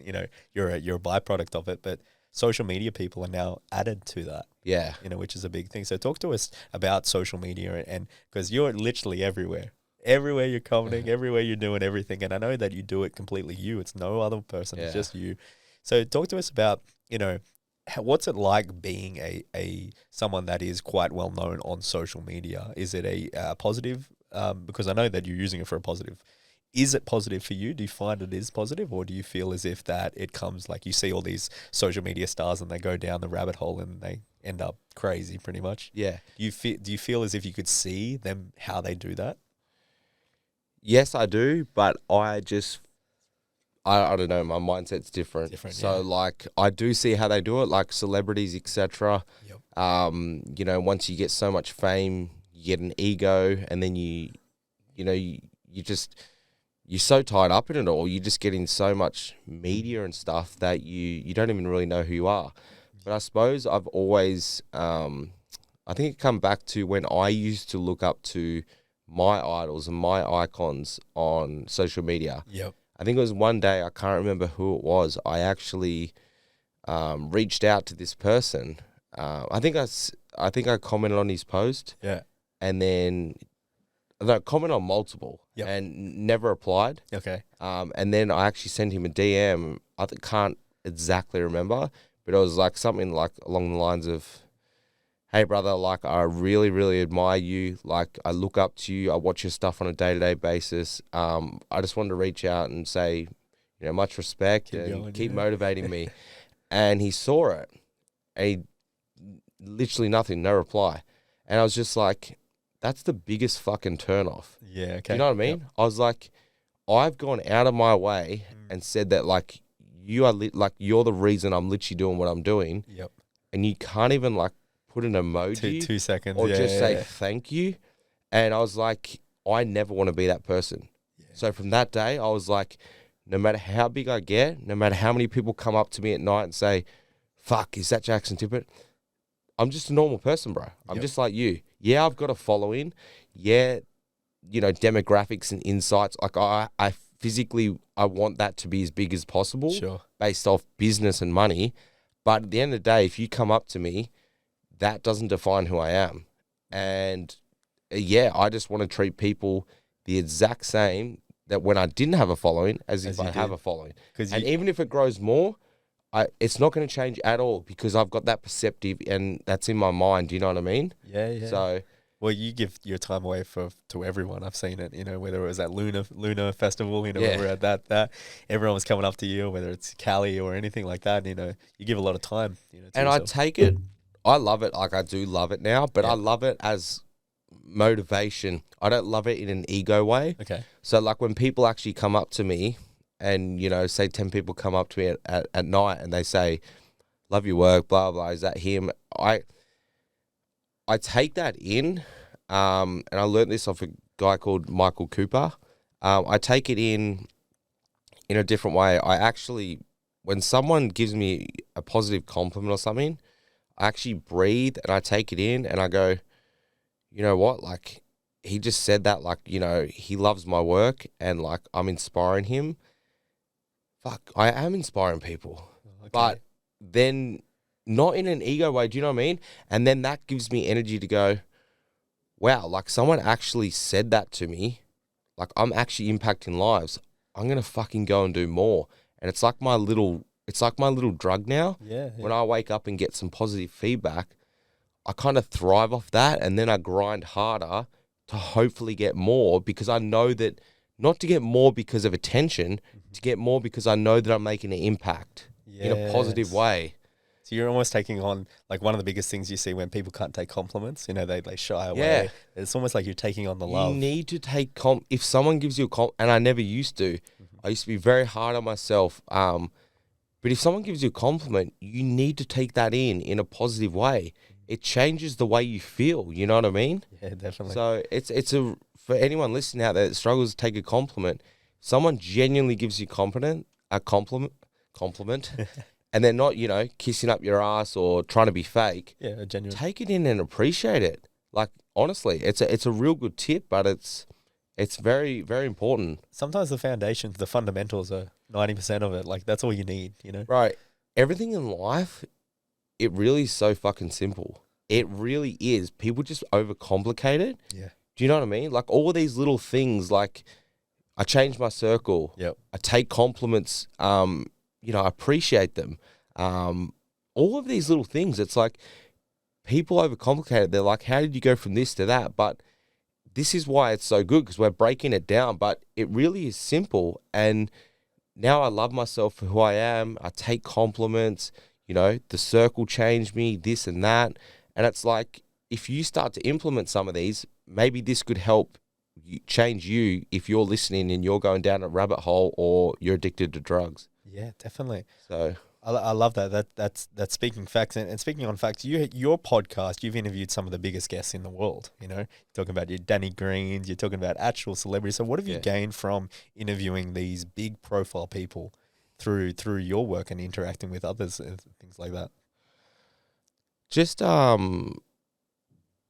Speaker 1: You're a byproduct of it, but social media people are now added to that.
Speaker 2: Yeah.
Speaker 1: Which is a big thing. So talk to us about social media, and because you're literally everywhere. Everywhere you're commenting, everywhere you're doing everything. And I know that you do it completely you. It's no other person. It's just you. So talk to us about, what's it like being a someone that is quite well known on social media? Is it a positive? Because I know that you're using it for a positive. Is it positive for you? Do you find it is positive, or do you feel as if that it comes like you see all these social media stars and they go down the rabbit hole and they end up crazy pretty much?
Speaker 2: Yeah.
Speaker 1: Do you feel as if you could see them, how they do that?
Speaker 2: Yes, I do, but I don't know, my mindset's different. So like I do see how they do it, like celebrities, etc.
Speaker 1: Yep.
Speaker 2: Once you get so much fame, you get an ego, and then you're so tied up in it all. You're just getting so much media and stuff that you don't even really know who you are. But I suppose I've always, I think it come back to when I used to look up to my idols and my icons on social media.
Speaker 1: Yep.
Speaker 2: I think it was one day, I can't remember who it was, I actually reached out to this person. I think I commented on his post.
Speaker 1: Yeah.
Speaker 2: And then no, comment on multiple and never replied.
Speaker 1: Okay.
Speaker 2: And then I actually sent him a DM. I can't exactly remember, but it was like something like along the lines of, hey brother, like I really, really admire you. Like I look up to you. I watch your stuff on a day-to-day basis. I just wanted to reach out and say, much respect and keep motivating me. And he saw it. And he literally nothing, no reply. And I was just like, that's the biggest fucking turn off.
Speaker 1: Yeah, okay.
Speaker 2: Do you know what I mean? Yep. I was like, I've gone out of my way and said that like you are like you're the reason I'm literally doing what I'm doing.
Speaker 1: Yep.
Speaker 2: And you can't even like put an emoji
Speaker 1: 2 seconds
Speaker 2: or just say thank you. And I was like, I never want to be that person. Yeah. So from that day, I was like, no matter how big I get, no matter how many people come up to me at night and say, fuck, is that Jaxon Tippet? I'm just a normal person, bro. I'm just like you. Yeah, I've got a following. Yeah, demographics and insights. Like I physically, I want that to be as big as possible based off business and money. But at the end of the day, if you come up to me, that doesn't define who I am. And I just want to treat people the exact same that when I didn't have a following as if I have a following. And even if it grows more, it's not going to change at all because I've got that perceptive and that's in my mind. Do you know what I mean?
Speaker 1: Yeah.
Speaker 2: So,
Speaker 1: well, you give your time away to everyone. I've seen it, whether it was at Lunar Festival, when we're at that everyone was coming up to you, whether it's Cali or anything like that, you give a lot of time, to
Speaker 2: and yourself. I take it, I love it. Like I do love it now, but I love it as motivation. I don't love it in an ego way.
Speaker 1: Okay.
Speaker 2: So like when people actually come up to me and, say 10 people come up to me at night and they say, love your work, blah, blah, is that him? I take that in, and I learned this off a guy called Michael Cooper. I take it in a different way. I actually, when someone gives me a positive compliment or something, I actually breathe and I take it in and I go, you know what? Like, he just said that, like, he loves my work and, like, I'm inspiring him. Fuck, I am inspiring people. Okay. But then not in an ego way, do you know what I mean? And then that gives me energy to go, wow, like, someone actually said that to me. Like, I'm actually impacting lives. I'm going to fucking go and do more. And it's like my little drug now.
Speaker 1: Yeah.
Speaker 2: When I wake up and get some positive feedback, I kind of thrive off that, and then I grind harder to hopefully get more, because I know that not to get more because of attention, to get more because I know that I'm making an impact in a positive way.
Speaker 1: So you're almost taking on, like, one of the biggest things you see when people can't take compliments, they shy away.
Speaker 2: Yeah.
Speaker 1: It's almost like you're taking on the love.
Speaker 2: You need to take if someone gives you a and I never used to. I used to be very hard on myself. But if someone gives you a compliment, you need to take that in a positive way. It changes the way you feel. You know what I mean?
Speaker 1: Yeah, definitely.
Speaker 2: So it's for anyone listening out there that struggles to take a compliment, someone genuinely gives you a compliment, and they're not, kissing up your ass or trying to be fake.
Speaker 1: Yeah, genuine.
Speaker 2: Take it in and appreciate it. Like, honestly, it's a real good tip, but it's very, very important.
Speaker 1: Sometimes the foundations, the fundamentals are 90% of it. Like, that's all you need,
Speaker 2: Right. Everything in life, it really is so fucking simple. It really is. People just overcomplicate it.
Speaker 1: Yeah.
Speaker 2: Do you know what I mean? Like, all of these little things, like, I change my circle.
Speaker 1: Yep.
Speaker 2: I take compliments. I appreciate them. All of these little things, it's like people overcomplicate it. They're like, how did you go from this to that? But this is why it's so good, because we're breaking it down. But it really is simple. And now I love myself for who I am. I take compliments. The circle changed me, this and that. And it's like, if you start to implement some of these, maybe this could help change you if you're listening and you're going down a rabbit hole or you're addicted to drugs.
Speaker 1: Yeah, definitely.
Speaker 2: So
Speaker 1: I love that. That's speaking facts. And speaking on facts, your podcast, you've interviewed some of the biggest guests in the world. You're talking about your Danny Greens, you're talking about actual celebrities. So what have you gained from interviewing these big profile people through your work and interacting with others and things like that?
Speaker 2: Just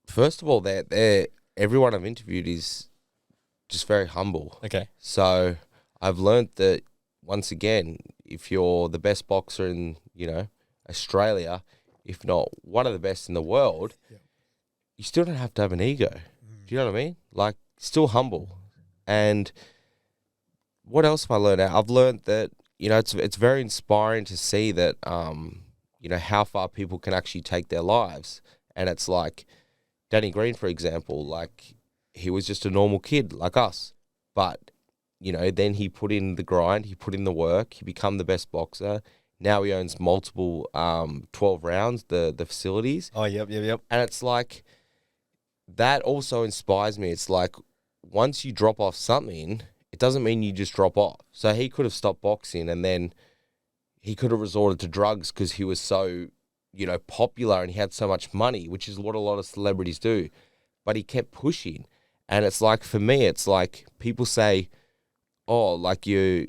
Speaker 2: first of all, everyone I've interviewed is just very humble.
Speaker 1: Okay.
Speaker 2: So I've learned that, once again, if you're the best boxer in, Australia, if not one of the best in the world, you still don't have to have an ego. Do you know what I mean? Like, still humble. And what else have I learned out? I've learned that, it's very inspiring to see that, how far people can actually take their lives. And it's like Danny Green, for example, like he was just a normal kid like us. But, then he put in the grind, he put in the work, he become the best boxer. Now he owns multiple 12 rounds, the facilities.
Speaker 1: Oh, yep.
Speaker 2: And it's like, that also inspires me. It's like, once you drop off something, it doesn't mean you just drop off. So he could have stopped boxing and then he could have resorted to drugs because he was so, popular and he had so much money, which is what a lot of celebrities do. But he kept pushing. And it's like, for me, it's like people say, oh, like you're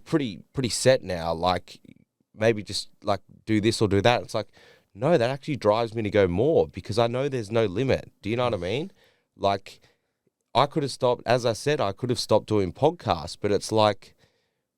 Speaker 2: pretty set now. Like maybe just like do this or do that. It's like, no, that actually drives me to go more because I know there's no limit. Do you know what I mean? Like I could have stopped, as I said, I could have stopped doing podcasts, but it's like,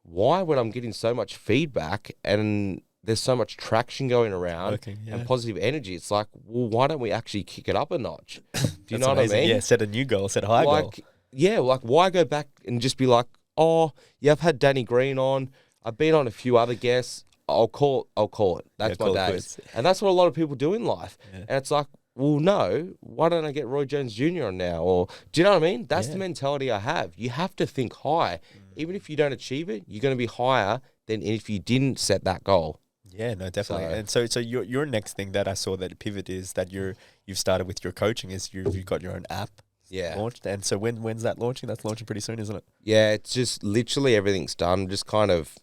Speaker 2: why when I'm getting so much feedback and there's so much traction going around and positive energy, it's like, well, why don't we actually kick it up a notch? Do you know what I mean?
Speaker 1: Yeah, set a new goal, set a high goal.
Speaker 2: Yeah, like why go back and just be like, oh, yeah, I've had Danny Green on, I've been on a few other guests, I'll call it. That's my days. And that's what a lot of people do in life. Yeah. And it's like, well, no, why don't I get Roy Jones Jr. on now? Or do you know what I mean? That's the mentality I have. You have to think high. Even if you don't achieve it, you're going to be higher than if you didn't set that goal.
Speaker 1: Yeah, no, definitely. So your next thing that I saw that pivot is that you've started with your coaching is you've got your own app.
Speaker 2: Yeah.
Speaker 1: Launched. And so when's that launching? That's launching pretty soon, isn't it?
Speaker 2: Yeah, it's just literally everything's done. Just kind of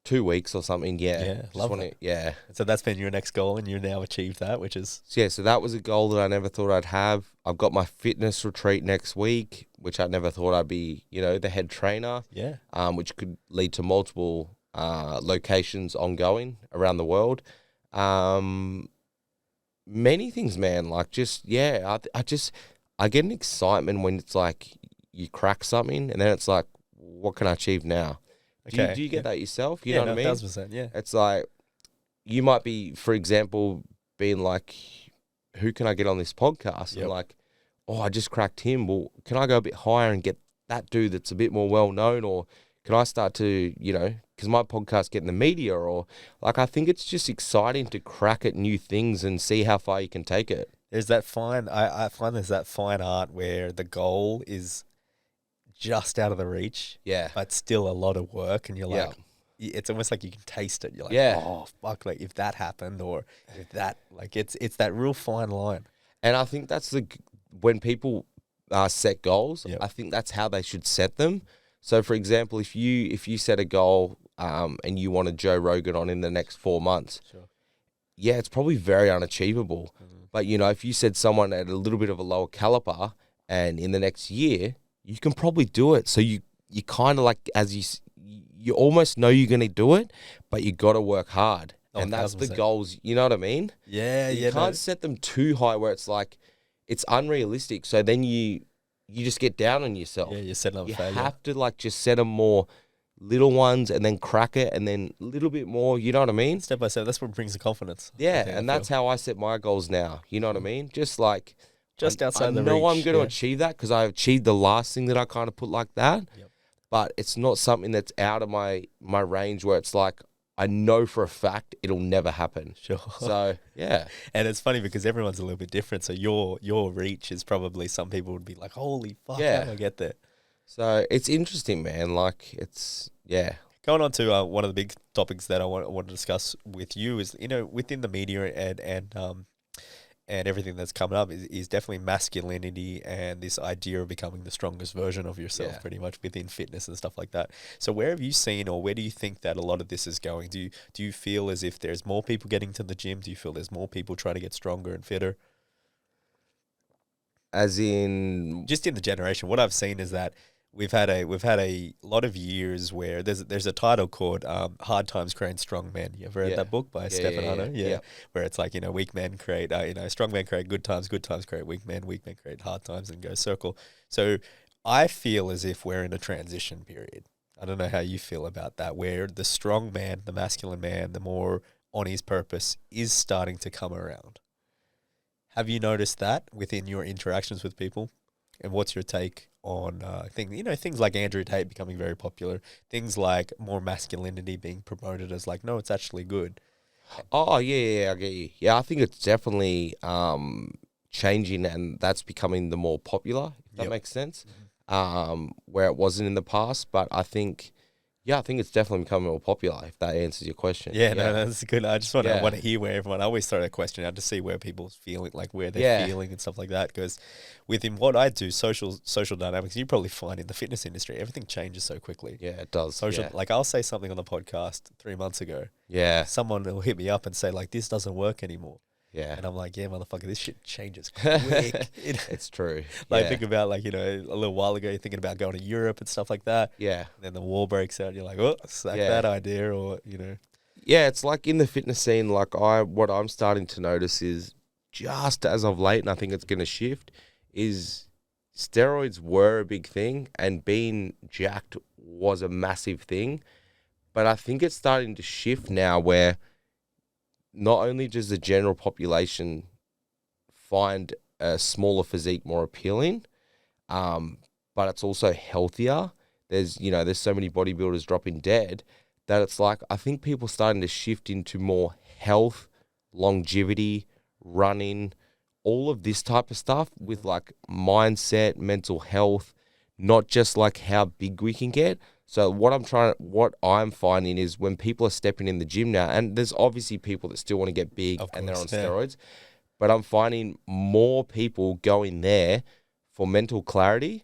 Speaker 2: 2 weeks or something. Yeah.
Speaker 1: Yeah, love it.
Speaker 2: Yeah.
Speaker 1: So that's been your next goal and you now achieved that, which is...
Speaker 2: So that was a goal that I never thought I'd have. I've got my fitness retreat next week, which I never thought I'd be, the head trainer.
Speaker 1: Yeah.
Speaker 2: Which could lead to multiple locations ongoing around the world. Many things, man. Like just, I get an excitement when it's like you crack something and then it's like, what can I achieve now? Do you get that yourself? You know what I mean?
Speaker 1: 1,000%, yeah.
Speaker 2: It's like, you might be, for example, being like, who can I get on this podcast? And like, oh, I just cracked him. Well, can I go a bit higher and get that dude that's a bit more well-known? Or can I start to, because my podcast get in the media? Or like, I think it's just exciting to crack at new things and see how far you can take it.
Speaker 1: There's that fine, I find there's that fine art where the goal is just out of the reach, but still a lot of work, and you're like, it's almost like you can taste it. You're like, oh fuck, like if that happened, or if that, like it's that real fine line.
Speaker 2: And I think that's when people set goals, I think that's how they should set them. So, for example, if you set a goal and you wanted Joe Rogan on in the next 4 months, it's probably very unachievable. But if you said someone at a little bit of a lower caliber, and in the next year, you can probably do it. So you kind of like, as you almost know you're going to do it, but you got to work hard. And that's 1,000%. The goals, you know what I mean?
Speaker 1: Yeah,
Speaker 2: you can't set them too high where it's like, it's unrealistic. So then you just get down on yourself.
Speaker 1: Yeah, you're setting up
Speaker 2: you
Speaker 1: failure.
Speaker 2: You have to like just set them more little ones and then crack it and then a little bit more, you know what I mean?
Speaker 1: Step by step, that's what brings the confidence.
Speaker 2: Yeah, and that's how I set my goals now, you know what I mean? Just like...
Speaker 1: outside the reach.
Speaker 2: I know I'm going to achieve that because I achieved the last thing that I kind of put like that.
Speaker 1: Yep.
Speaker 2: But it's not something that's out of my range where it's like, I know for a fact it'll never happen.
Speaker 1: Sure.
Speaker 2: So, yeah.
Speaker 1: And it's funny because everyone's a little bit different. So your reach is probably, some people would be like, holy fuck, how do I get there?
Speaker 2: So it's interesting, man. Like it's,
Speaker 1: Going on to one of the big topics that I want to discuss with you is, within the media and everything that's coming up is definitely masculinity and this idea of becoming the strongest version of yourself, pretty much within fitness and stuff like that. So where have you seen, or where do you think that a lot of this is going? Do you feel as if there's more people getting to the gym? Do you feel there's more people trying to get stronger and fitter?
Speaker 2: As in,
Speaker 1: just in the generation, what I've seen is that we've had a lot of years where there's a title called Hard Times Create Strong Men. You ever read that book by Stefano? Yeah. Where it's like, weak men create, strong men create good times create weak men create hard times, and go circle. So I feel as if we're in a transition period. I don't know how you feel about that, where the strong man, the masculine man, the more on his purpose is starting to come around. Have you noticed that within your interactions with people? and what's your take on things like Andrew Tate becoming very popular, things like more masculinity being promoted as like, no, it's actually good.
Speaker 2: Oh, yeah, I get you. Yeah, I think it's definitely changing, and that's becoming the more popular, if that
Speaker 1: Yep.
Speaker 2: makes sense, where it wasn't in the past. But I think it's definitely becoming more popular, if that answers your question.
Speaker 1: Yeah, no, that's good. I just want
Speaker 2: Yeah.
Speaker 1: to hear where everyone. I always throw that question out to see where people's feeling, like where they're
Speaker 2: Yeah.
Speaker 1: feeling and stuff like that. Because within what I do, social dynamics, you probably find in the fitness industry, everything changes so quickly.
Speaker 2: Yeah, it does.
Speaker 1: Social,
Speaker 2: Yeah.
Speaker 1: like I'll say something on the podcast 3 months ago,
Speaker 2: Yeah.
Speaker 1: someone will hit me up and say like, this doesn't work anymore.
Speaker 2: Yeah.
Speaker 1: And I'm like, yeah, motherfucker, this shit changes quick.
Speaker 2: It's true.
Speaker 1: Like
Speaker 2: Yeah.
Speaker 1: think about like, a little while ago, you're thinking about going to Europe and stuff like that.
Speaker 2: Yeah.
Speaker 1: And then the war breaks out. And you're like, oh, sack
Speaker 2: Yeah.
Speaker 1: that idea, or
Speaker 2: Yeah, it's like in the fitness scene, like what I'm starting to notice is just as of late, and I think it's going to shift, is steroids were a big thing and being jacked was a massive thing. But I think it's starting to shift now where not only does the general population find a smaller physique more appealing, but it's also healthier. There's so many bodybuilders dropping dead that it's like, I think people are starting to shift into more health, longevity, running, all of this type of stuff with like mindset, mental health, not just like how big we can get. So what I'm finding is when people are stepping in the gym now, and there's obviously people that still want to get big and they're on steroids, but I'm finding more people going there for mental clarity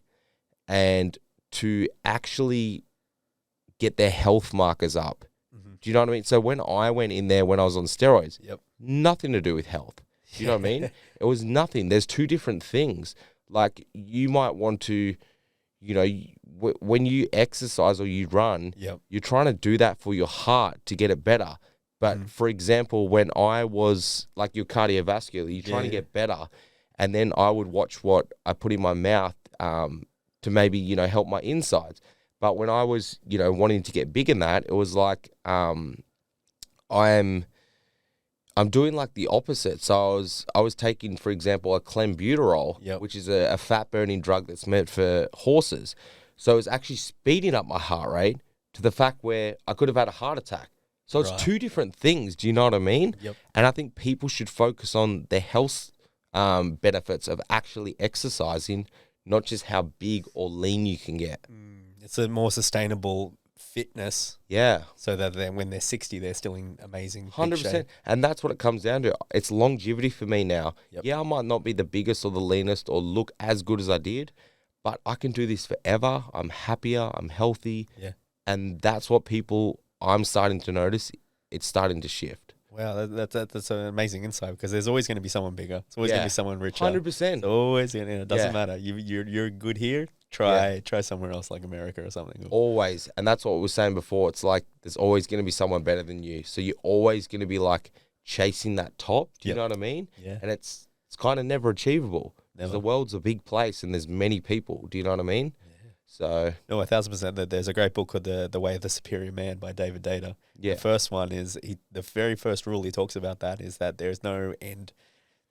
Speaker 2: and to actually get their health markers up.
Speaker 1: Mm-hmm.
Speaker 2: Do you know what I mean? So when I went in there when I was on steroids,
Speaker 1: Yep.
Speaker 2: nothing to do with health. Do you know what I mean? It was nothing. There's two different things. Like you might want to, when you exercise or you run,
Speaker 1: Yep.
Speaker 2: you're trying to do that for your heart to get it better. But for example, when I was like your cardiovascular, you're trying to get better. And then I would watch what I put in my mouth to maybe, help my insides. But when I was, wanting to get big in that, it was like I'm doing like the opposite. So I was taking, for example, a clenbuterol, which is a fat burning drug that's meant for horses. So it's actually speeding up my heart rate to the fact where I could have had a heart attack. So it's two different things. Do you know what I mean?
Speaker 1: Yep.
Speaker 2: And I think people should focus on the health benefits of actually exercising, not just how big or lean you can get.
Speaker 1: It's a more sustainable fitness.
Speaker 2: Yeah.
Speaker 1: So that then when they're 60, they're still in amazing
Speaker 2: 100%. And that's what it comes down to. It's longevity for me now.
Speaker 1: Yep.
Speaker 2: Yeah, I might not be the biggest or the leanest or look as good as I did, but I can do this forever. I'm happier. I'm healthy.
Speaker 1: Yeah.
Speaker 2: And that's what I'm starting to notice. It's starting to shift.
Speaker 1: Wow, that's an amazing insight, because there's always going to be someone bigger. It's always going to be someone richer.
Speaker 2: 100%.
Speaker 1: It's always going to, it doesn't matter. You're good here. Try somewhere else like America or something.
Speaker 2: Always. And that's what we were saying before. It's like there's always going to be someone better than you. So you're always going to be like chasing that top. Do you know what I mean?
Speaker 1: Yeah.
Speaker 2: And it's kind of never achievable.
Speaker 1: Never.
Speaker 2: The world's a big place and there's many people. Do you know what I mean? Yeah. So.
Speaker 1: No, 1,000%. There's a great book called The Way of the Superior Man by David Data.
Speaker 2: Yeah.
Speaker 1: The first one is, the very first rule he talks about that is that there's no end.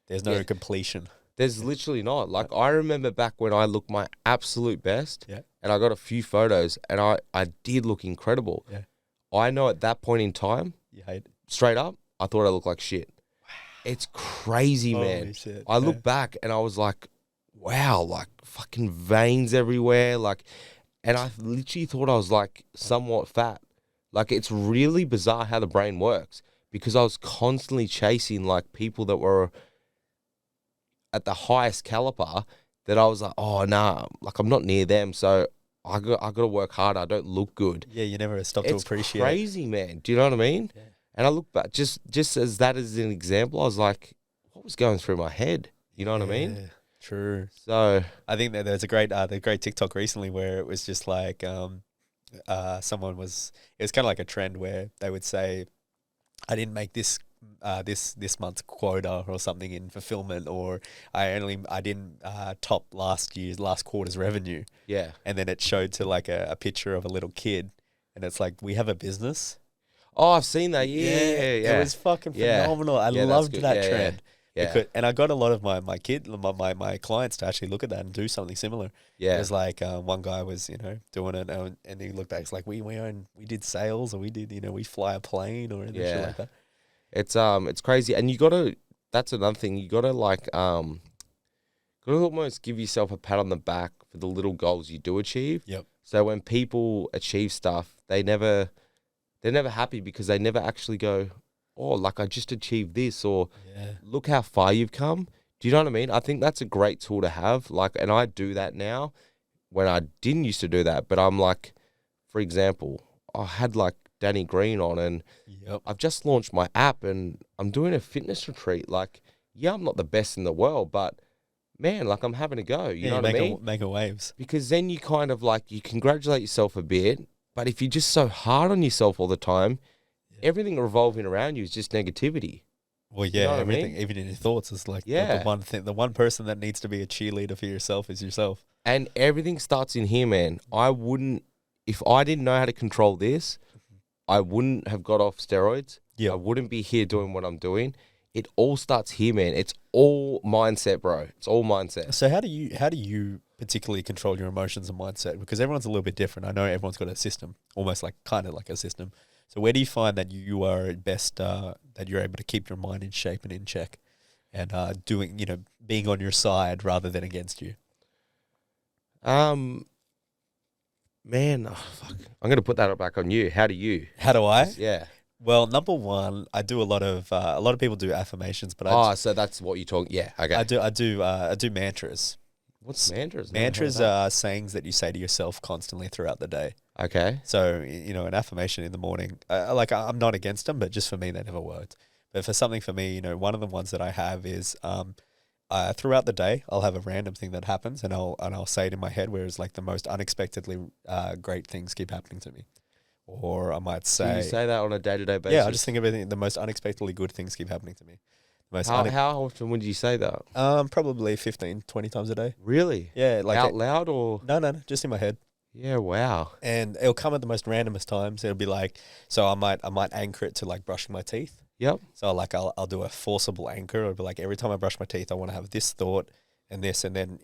Speaker 1: There's no completion.
Speaker 2: There's literally not. Like, I remember back when I looked my absolute best,
Speaker 1: Yeah.
Speaker 2: and I got a few photos, and I did look incredible.
Speaker 1: Yeah.
Speaker 2: I know at that point in time,
Speaker 1: You hate it.
Speaker 2: straight up, I thought I looked like shit. It's crazy, man.
Speaker 1: Holy shit.
Speaker 2: I look back, and I was like, wow, like, fucking veins everywhere, like, and I literally thought I was, like, somewhat fat. Like, it's really bizarre how the brain works, because I was constantly chasing, like, people that were at the highest caliber, that I was like, oh, nah, like I'm not near them, so I got to work harder. I don't look good.
Speaker 1: Yeah, you never stop to appreciate.
Speaker 2: It's crazy, man. Do you know what I mean?
Speaker 1: Yeah.
Speaker 2: And I look back, just as that as an example, I was like, what was going through my head? You know what I mean?
Speaker 1: True.
Speaker 2: So
Speaker 1: I think that there's a great TikTok recently where it was just like someone was, it was kind of like a trend where they would say, I didn't make this month's quota or something in fulfillment, or I didn't top last quarter's revenue.
Speaker 2: yeah.
Speaker 1: And then it showed to like a picture of a little kid, and it's like, we have a business.
Speaker 2: Oh, I've seen that. Yeah.
Speaker 1: It was fucking phenomenal. I loved that trend.
Speaker 2: Yeah.
Speaker 1: And I got a lot of my clients to actually look at that and do something similar.
Speaker 2: Yeah.
Speaker 1: It was like one guy was, doing it, and he looked back. It's like we did sales, or we did, we fly a plane or anything shit
Speaker 2: Yeah.
Speaker 1: like that.
Speaker 2: It's crazy. And that's another thing. You gotta gotta almost give yourself a pat on the back for the little goals you do achieve.
Speaker 1: Yep.
Speaker 2: So when people achieve stuff, they're never happy because they never actually go, oh, like I just achieved this, or look how far you've come. Do you know what I mean? I think that's a great tool to have. Like, and I do that now when I didn't used to do that. But I'm like, for example, I had like Danny Green on, and I've just launched my app and I'm doing a fitness retreat. Like, yeah, I'm not the best in the world, but man, like I'm having a go. You know what I mean?
Speaker 1: Making waves.
Speaker 2: Because then you kind of like, you congratulate yourself a bit, but if you're just so hard on yourself all the time, everything revolving around you is just negativity.
Speaker 1: Well,
Speaker 2: You know what I
Speaker 1: everything,
Speaker 2: mean?
Speaker 1: even in your thoughts, is like
Speaker 2: Yeah.
Speaker 1: the one thing. The one person that needs to be a cheerleader for yourself is yourself.
Speaker 2: And everything starts in here, man. If I didn't know how to control this, I wouldn't have got off steroids.
Speaker 1: Yeah.
Speaker 2: I wouldn't be here doing what I'm doing. It all starts here, man. It's all mindset, bro. It's all mindset.
Speaker 1: So how do you particularly control your emotions and mindset? Because everyone's a little bit different. I know everyone's got a system, almost like kind of like a system. So where do you find that you are at best, that you're able to keep your mind in shape and in check, and doing, being on your side rather than against you?
Speaker 2: Man, oh, fuck. I'm gonna put that back on you. How do you?
Speaker 1: How do I?
Speaker 2: Yeah.
Speaker 1: Well, number one, I do a lot of people do affirmations, but
Speaker 2: So that's what you're talking. Yeah. Okay.
Speaker 1: I do mantras.
Speaker 2: What's mantras?
Speaker 1: Mantras are sayings that you say to yourself constantly throughout the day.
Speaker 2: Okay.
Speaker 1: So, an affirmation in the morning, I'm not against them, but just for me, they never worked. But for me, one of the ones that I have is throughout the day, I'll have a random thing that happens, and I'll say it in my head, whereas like the most unexpectedly great things keep happening to me. Or I might say...
Speaker 2: Do you say that on a day-to-day basis?
Speaker 1: Yeah, I just think of everything, the most unexpectedly good things keep happening to me.
Speaker 2: How often would you say that?
Speaker 1: Probably 15, 20 times a day.
Speaker 2: Really?
Speaker 1: Yeah. Like
Speaker 2: out loud or?
Speaker 1: No, just in my head.
Speaker 2: Yeah, wow.
Speaker 1: And it'll come at the most randomest times. It'll be like, so I might anchor it to like brushing my teeth.
Speaker 2: Yep.
Speaker 1: So like I'll do a forcible anchor. It'll be like every time I brush my teeth, I want to have this thought and this, and then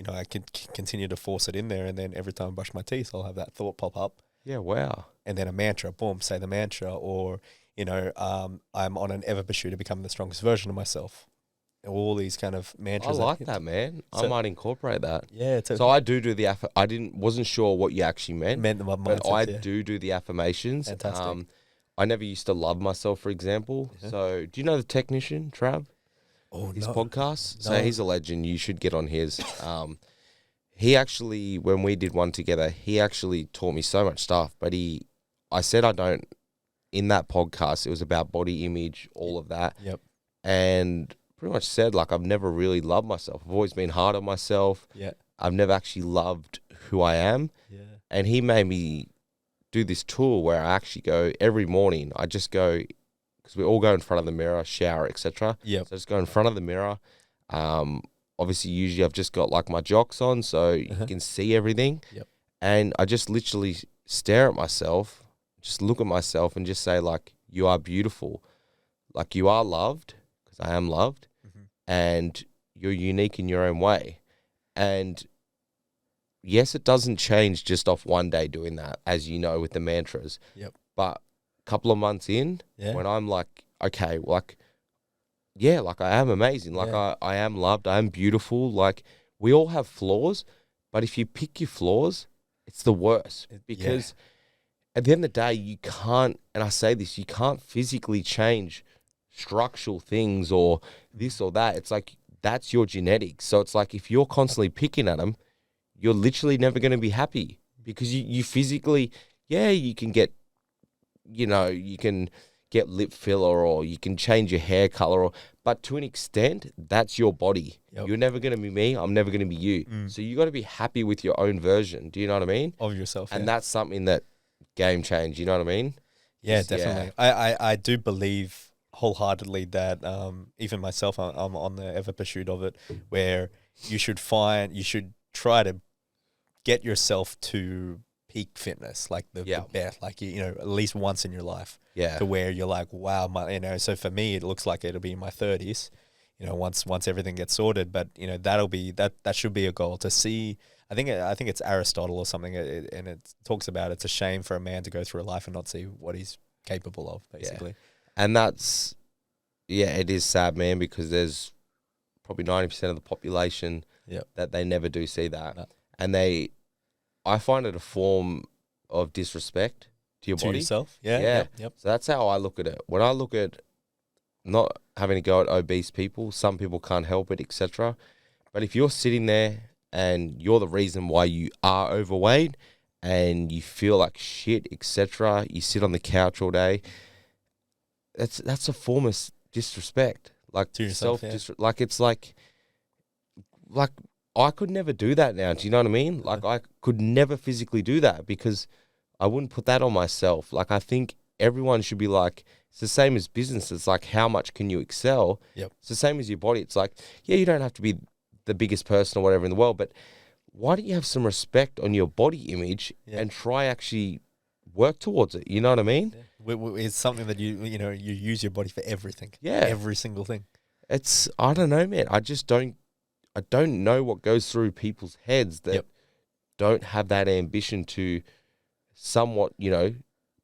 Speaker 1: I can continue to force it in there, and then every time I brush my teeth, I'll have that thought pop up.
Speaker 2: Yeah, wow.
Speaker 1: And then a mantra, boom, say the mantra, or I'm on an ever pursuit to become the strongest version of myself. All these kind of mantras.
Speaker 2: I like that, man. I might incorporate that.
Speaker 1: Yeah.
Speaker 2: So I do the I wasn't sure what you actually meant.
Speaker 1: But
Speaker 2: I do the affirmations.
Speaker 1: Fantastic.
Speaker 2: I never used to love myself, for example.
Speaker 1: Yeah.
Speaker 2: So do you know the technician, Trav?
Speaker 1: Oh,
Speaker 2: his
Speaker 1: no.
Speaker 2: podcast.
Speaker 1: No.
Speaker 2: So he's a legend. You should get on his. He actually, when we did one together, he actually taught me so much stuff. But I said I don't. In that podcast, it was about body image, all of that.
Speaker 1: Yep.
Speaker 2: And pretty much said, like, I've never really loved myself. I've always been hard on myself.
Speaker 1: Yeah.
Speaker 2: I've never actually loved who I am.
Speaker 1: Yeah.
Speaker 2: And he made me do this tool where I actually go every morning. I just go, because we all go in front of the mirror, shower, etc.
Speaker 1: Yep.
Speaker 2: So I just go in front of the mirror. Obviously, usually I've just got like my jocks on so you can see everything.
Speaker 1: Yep.
Speaker 2: And I just literally stare at myself, just look at myself and just say, like, you are beautiful. Like, you are loved, because I am loved. And you're unique in your own way. And yes, it doesn't change just off one day doing that, as you know, with the mantras.
Speaker 1: Yep.
Speaker 2: But a couple of months in, when I'm like, okay, like, yeah, like I am amazing. Like I am loved. I am beautiful. Like, we all have flaws, but if you pick your flaws, it's the worst. Because at the end of the day, you can't, and I say this, you can't physically change structural things or this or that. It's like, that's your genetics. So it's like, if you're constantly picking at them, you're literally never going to be happy, because you physically, you can get, you can get lip filler, or you can change your hair color, but to an extent, that's your body.
Speaker 1: Yep.
Speaker 2: You're never going to be me. I'm never going to be you. So you got to be happy with your own version. Do you know what I mean?
Speaker 1: Of yourself.
Speaker 2: And that's something that game change. You know what I mean?
Speaker 1: Yeah, definitely. I do believe wholeheartedly that even myself, I'm on the ever pursuit of it, where you should try to get yourself to peak fitness, like the best, like, at least once in your life, to where you're like, wow, so for me, it looks like it'll be in my 30s,
Speaker 3: once everything gets sorted. But that should be a goal to see. I think it's Aristotle or something, and it talks about it's a shame for a man to go through a life and not see what he's capable of, basically.
Speaker 2: And that's, it is sad, man, because there's probably 90% of the population that they never do see that. No. And I find it a form of disrespect to your body.
Speaker 3: Yourself. Yeah.
Speaker 2: Yep. So that's how I look at it. When I look at not having to go at obese people, some people can't help it, etc. But if you're sitting there and you're the reason why you are overweight and you feel like shit, etc., you sit on the couch all day, that's a form of disrespect. Like
Speaker 3: to yourself,
Speaker 2: it's like I could never do that now. Do you know what I mean? Like I could never physically do that because I wouldn't put that on myself. Like I think everyone should be like, it's the same as business. It's like, how much can you excel?
Speaker 3: Yep.
Speaker 2: It's the same as your body. It's like, you don't have to be the biggest person or whatever in the world, but why don't you have some respect on your body image and try actually work towards it? You know what I mean?
Speaker 3: Yeah. It's something that you use your body for everything.
Speaker 2: Yeah.
Speaker 3: Every single thing.
Speaker 2: I don't know, man. I don't know what goes through people's heads that don't have that ambition to somewhat,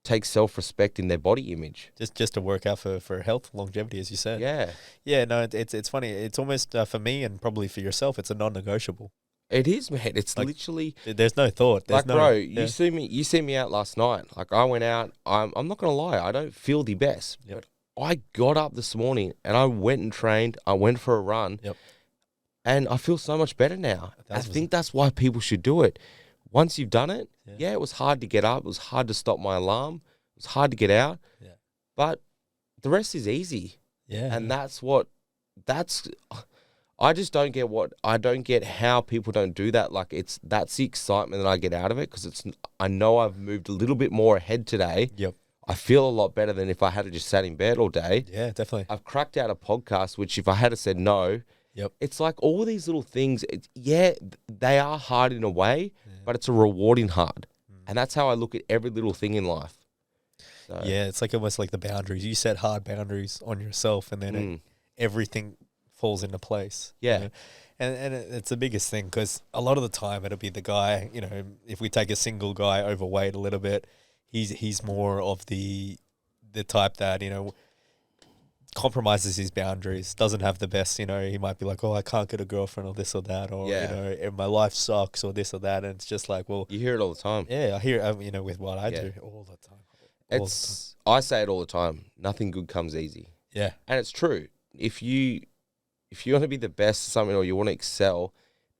Speaker 2: take self-respect in their body image.
Speaker 3: Just to work out for health, longevity, as you said.
Speaker 2: Yeah.
Speaker 3: Yeah, no, it's funny. It's almost, for me and probably for yourself, it's a non-negotiable.
Speaker 2: It is, man. It's like, literally...
Speaker 3: There's no thought. There's
Speaker 2: bro, you see me out last night. Like, I went out. I'm not going to lie. I don't feel the best.
Speaker 3: Yep.
Speaker 2: But I got up this morning and I went and trained. I went for a run.
Speaker 3: Yep.
Speaker 2: And I feel so much better now. I think that's why people should do it. Once you've done it, it was hard to get up. It was hard to stop my alarm. It was hard to get out. Yeah. But the rest is easy.
Speaker 3: Yeah.
Speaker 2: And I just don't get how people don't do that. Like that's the excitement that I get out of it because I know I've moved a little bit more ahead today.
Speaker 3: Yep.
Speaker 2: I feel a lot better than if I had just sat in bed all day.
Speaker 3: Yeah, definitely.
Speaker 2: I've cracked out a podcast, which if I had said no, it's like all these little things. They are hard in a way, but it's a rewarding hard. And that's how I look at every little thing in life. So.
Speaker 3: Yeah, it's like almost like the boundaries. You set hard boundaries on yourself and then everything falls into place.
Speaker 2: Yeah.
Speaker 3: And it's the biggest thing because a lot of the time it'll be the guy, if we take a single guy overweight a little bit, he's more of the type that, compromises his boundaries, doesn't have the best, he might be like, oh, I can't get a girlfriend or this or that, or, my life sucks or this or that. And it's just like, well.
Speaker 2: You hear it all the time.
Speaker 3: Yeah, I hear it, with what I do all the time.
Speaker 2: I say it all the time. Nothing good comes easy.
Speaker 3: Yeah.
Speaker 2: And it's true. If you want to be the best at something or you want to excel,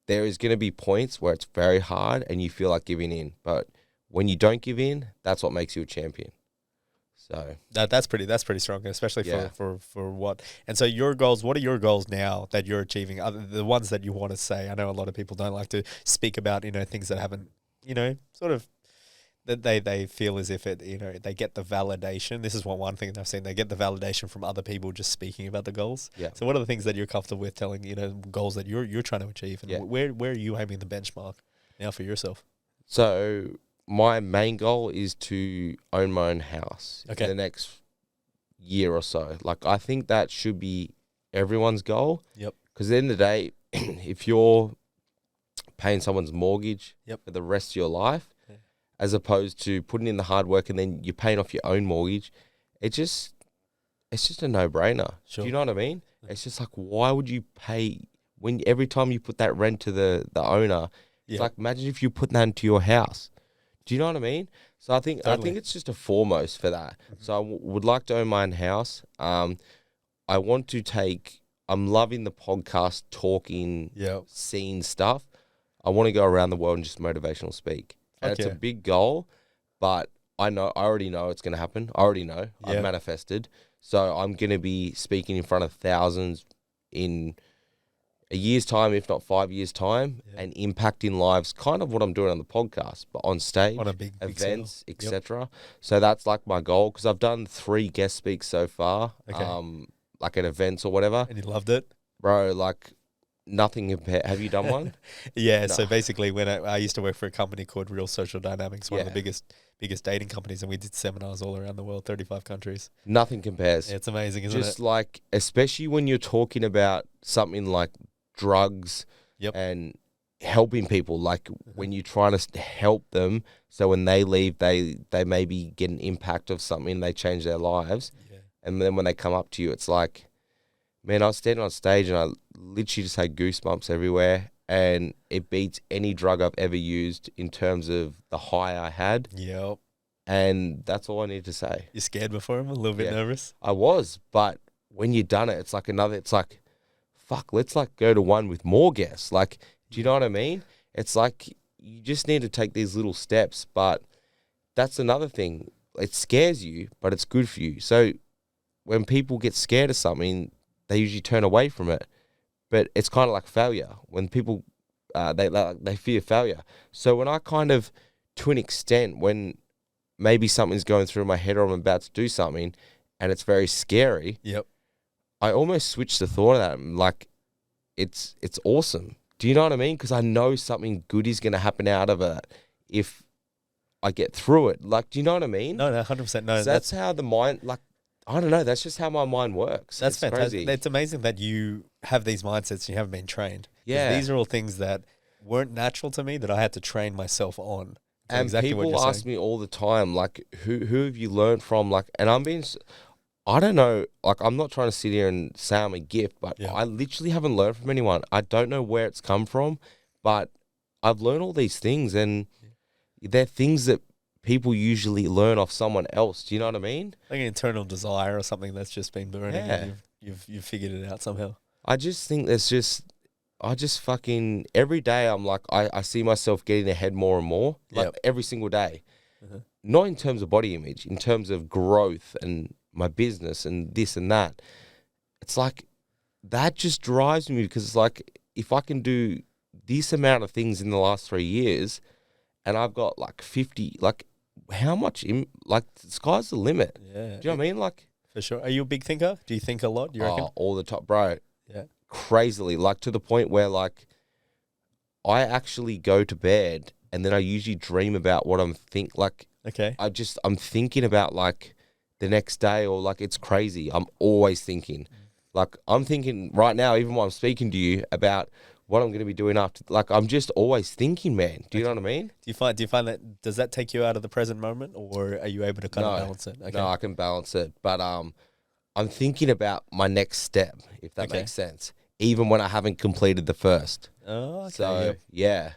Speaker 2: there is going to be points where it's very hard and you feel like giving in. But when you don't give in, that's what makes you a champion. So
Speaker 3: that's pretty strong, especially for what. And so your goals, what are your goals now that you're achieving? Other the ones that you want to say. I know a lot of people don't like to speak about, things that haven't, sort of that they feel as if it, they get the validation. This is one thing that I've seen. They get the validation from other people just speaking about the goals.
Speaker 2: Yeah.
Speaker 3: So what are the things that you're comfortable with telling, goals that you're trying to achieve, and where are you aiming the benchmark now for yourself?
Speaker 2: So my main goal is to own my own house in the next year or so. Like, I think that should be everyone's goal.
Speaker 3: Yep.
Speaker 2: Because at the end of the day, if you're paying someone's mortgage for the rest of your life, as opposed to putting in the hard work and then you're paying off your own mortgage, it's just a no-brainer.
Speaker 3: Sure.
Speaker 2: Do you know what I mean? It's just like, why would you pay when every time you put that rent to the owner? It's like, imagine if you put that into your house. Do you know what I mean? So I think it's just a foremost for that. Mm-hmm. So I would like to own my own house. I want to I'm loving the podcast talking scene stuff. I want to go around the world and just motivational speak. And it's a big goal, but I already know it's going to happen. I already know. I've manifested. So I'm going to be speaking in front of thousands in a year's time, if not 5 years' time, and impacting lives, kind of what I'm doing on the podcast, but on stage,
Speaker 3: on a big
Speaker 2: events, etc. So that's like my goal, because I've done 3 guest speaks so far, like at events or whatever.
Speaker 3: And you loved it?
Speaker 2: Bro, like, nothing compared. Have you done one?
Speaker 3: Yeah.
Speaker 2: No.
Speaker 3: So basically, when I used to work for a company called Real Social Dynamics, one of the
Speaker 2: Yeah.
Speaker 3: biggest dating companies, and we did seminars all around the world, 35 countries.
Speaker 2: Nothing compares.
Speaker 3: Yeah, it's amazing, isn't
Speaker 2: Just
Speaker 3: it?
Speaker 2: like, especially when you're talking about something like drugs
Speaker 3: Yep.
Speaker 2: and helping people, like when you're trying to help them, so when they leave, they maybe get an impact of something, they change their lives,
Speaker 3: Yeah.
Speaker 2: and then when they come up to you, it's like, man, I was standing on stage and I literally just had goosebumps everywhere, and it beats any drug I've ever used in terms of the high I had,
Speaker 3: Yep.
Speaker 2: and that's all I need to say.
Speaker 3: You scared before him? A little bit
Speaker 2: Yeah.
Speaker 3: nervous?
Speaker 2: I was, but when you've done it, it's like, fuck, let's like go to one with more guests. Like, do you know what I mean? It's like you just need to take these little steps, but that's another thing. It scares you, but it's good for you. So when people get scared of something, they usually turn away from it. But it's kind of like failure. When people they fear failure. So when I kind of, to an extent, when maybe something's going through my head or I'm about to do something and it's very scary,
Speaker 3: Yep.
Speaker 2: I almost switch the thought of that. Like, it's awesome. Do you know what I mean? Because I know something good is going to happen out of it if I get through it. Like, do you know what I mean?
Speaker 3: No, 100%. No,
Speaker 2: So that's how the mind, like, I don't know. That's just how my mind works.
Speaker 3: that's
Speaker 2: It's
Speaker 3: fantastic.
Speaker 2: crazy.
Speaker 3: It's amazing that you have these mindsets and you haven't been trained. 'Cause
Speaker 2: Yeah.
Speaker 3: these are all things that weren't natural to me that I had to train myself on. So
Speaker 2: And
Speaker 3: exactly what
Speaker 2: people
Speaker 3: you're
Speaker 2: ask
Speaker 3: saying.
Speaker 2: me all the time, like, who have you learned from? Like, and I don't know, like, I'm not trying to sit here and say I'm a gift, but
Speaker 3: Yeah.
Speaker 2: I literally haven't learned from anyone. I don't know where it's come from, but I've learned all these things, and they're things that people usually learn off someone else. Do you know what I mean?
Speaker 3: Like an internal desire or something that's just been burning
Speaker 2: Yeah.
Speaker 3: and you've figured it out somehow.
Speaker 2: I just think I just fucking, every day I'm like, I see myself getting ahead more and more, like
Speaker 3: Yep.
Speaker 2: every single day.
Speaker 3: Uh-huh.
Speaker 2: Not in terms of body image, in terms of growth and my business and this and that. It's like, that just drives me, because it's like, if I can do this amount of things in the last 3 years and I've got like 50, like, how much, like, the sky's the limit.
Speaker 3: Yeah.
Speaker 2: Do you know what I mean? Like,
Speaker 3: For sure. Are you a big thinker? Do you think a lot? Do you reckon?
Speaker 2: all the time, bro.
Speaker 3: Yeah.
Speaker 2: Crazily, like, to the point where, like, I actually go to bed and then I usually dream about what I'm
Speaker 3: Okay.
Speaker 2: I'm thinking about, like, the next day, or like, it's crazy. I'm always thinking. Like, I'm thinking right now, even while I'm speaking to you, about what I'm going to be doing after. Like, I'm just always thinking, man. Do you know what I mean?
Speaker 3: Do you find that, does that take you out of the present moment, or are you able to kind of
Speaker 2: No.
Speaker 3: balance it? Okay.
Speaker 2: No, I can balance it. But I'm thinking about my next step, if that
Speaker 3: Okay.
Speaker 2: makes sense, even when I haven't completed the first.
Speaker 3: Oh, okay.
Speaker 2: So,
Speaker 3: Yep.
Speaker 2: yeah,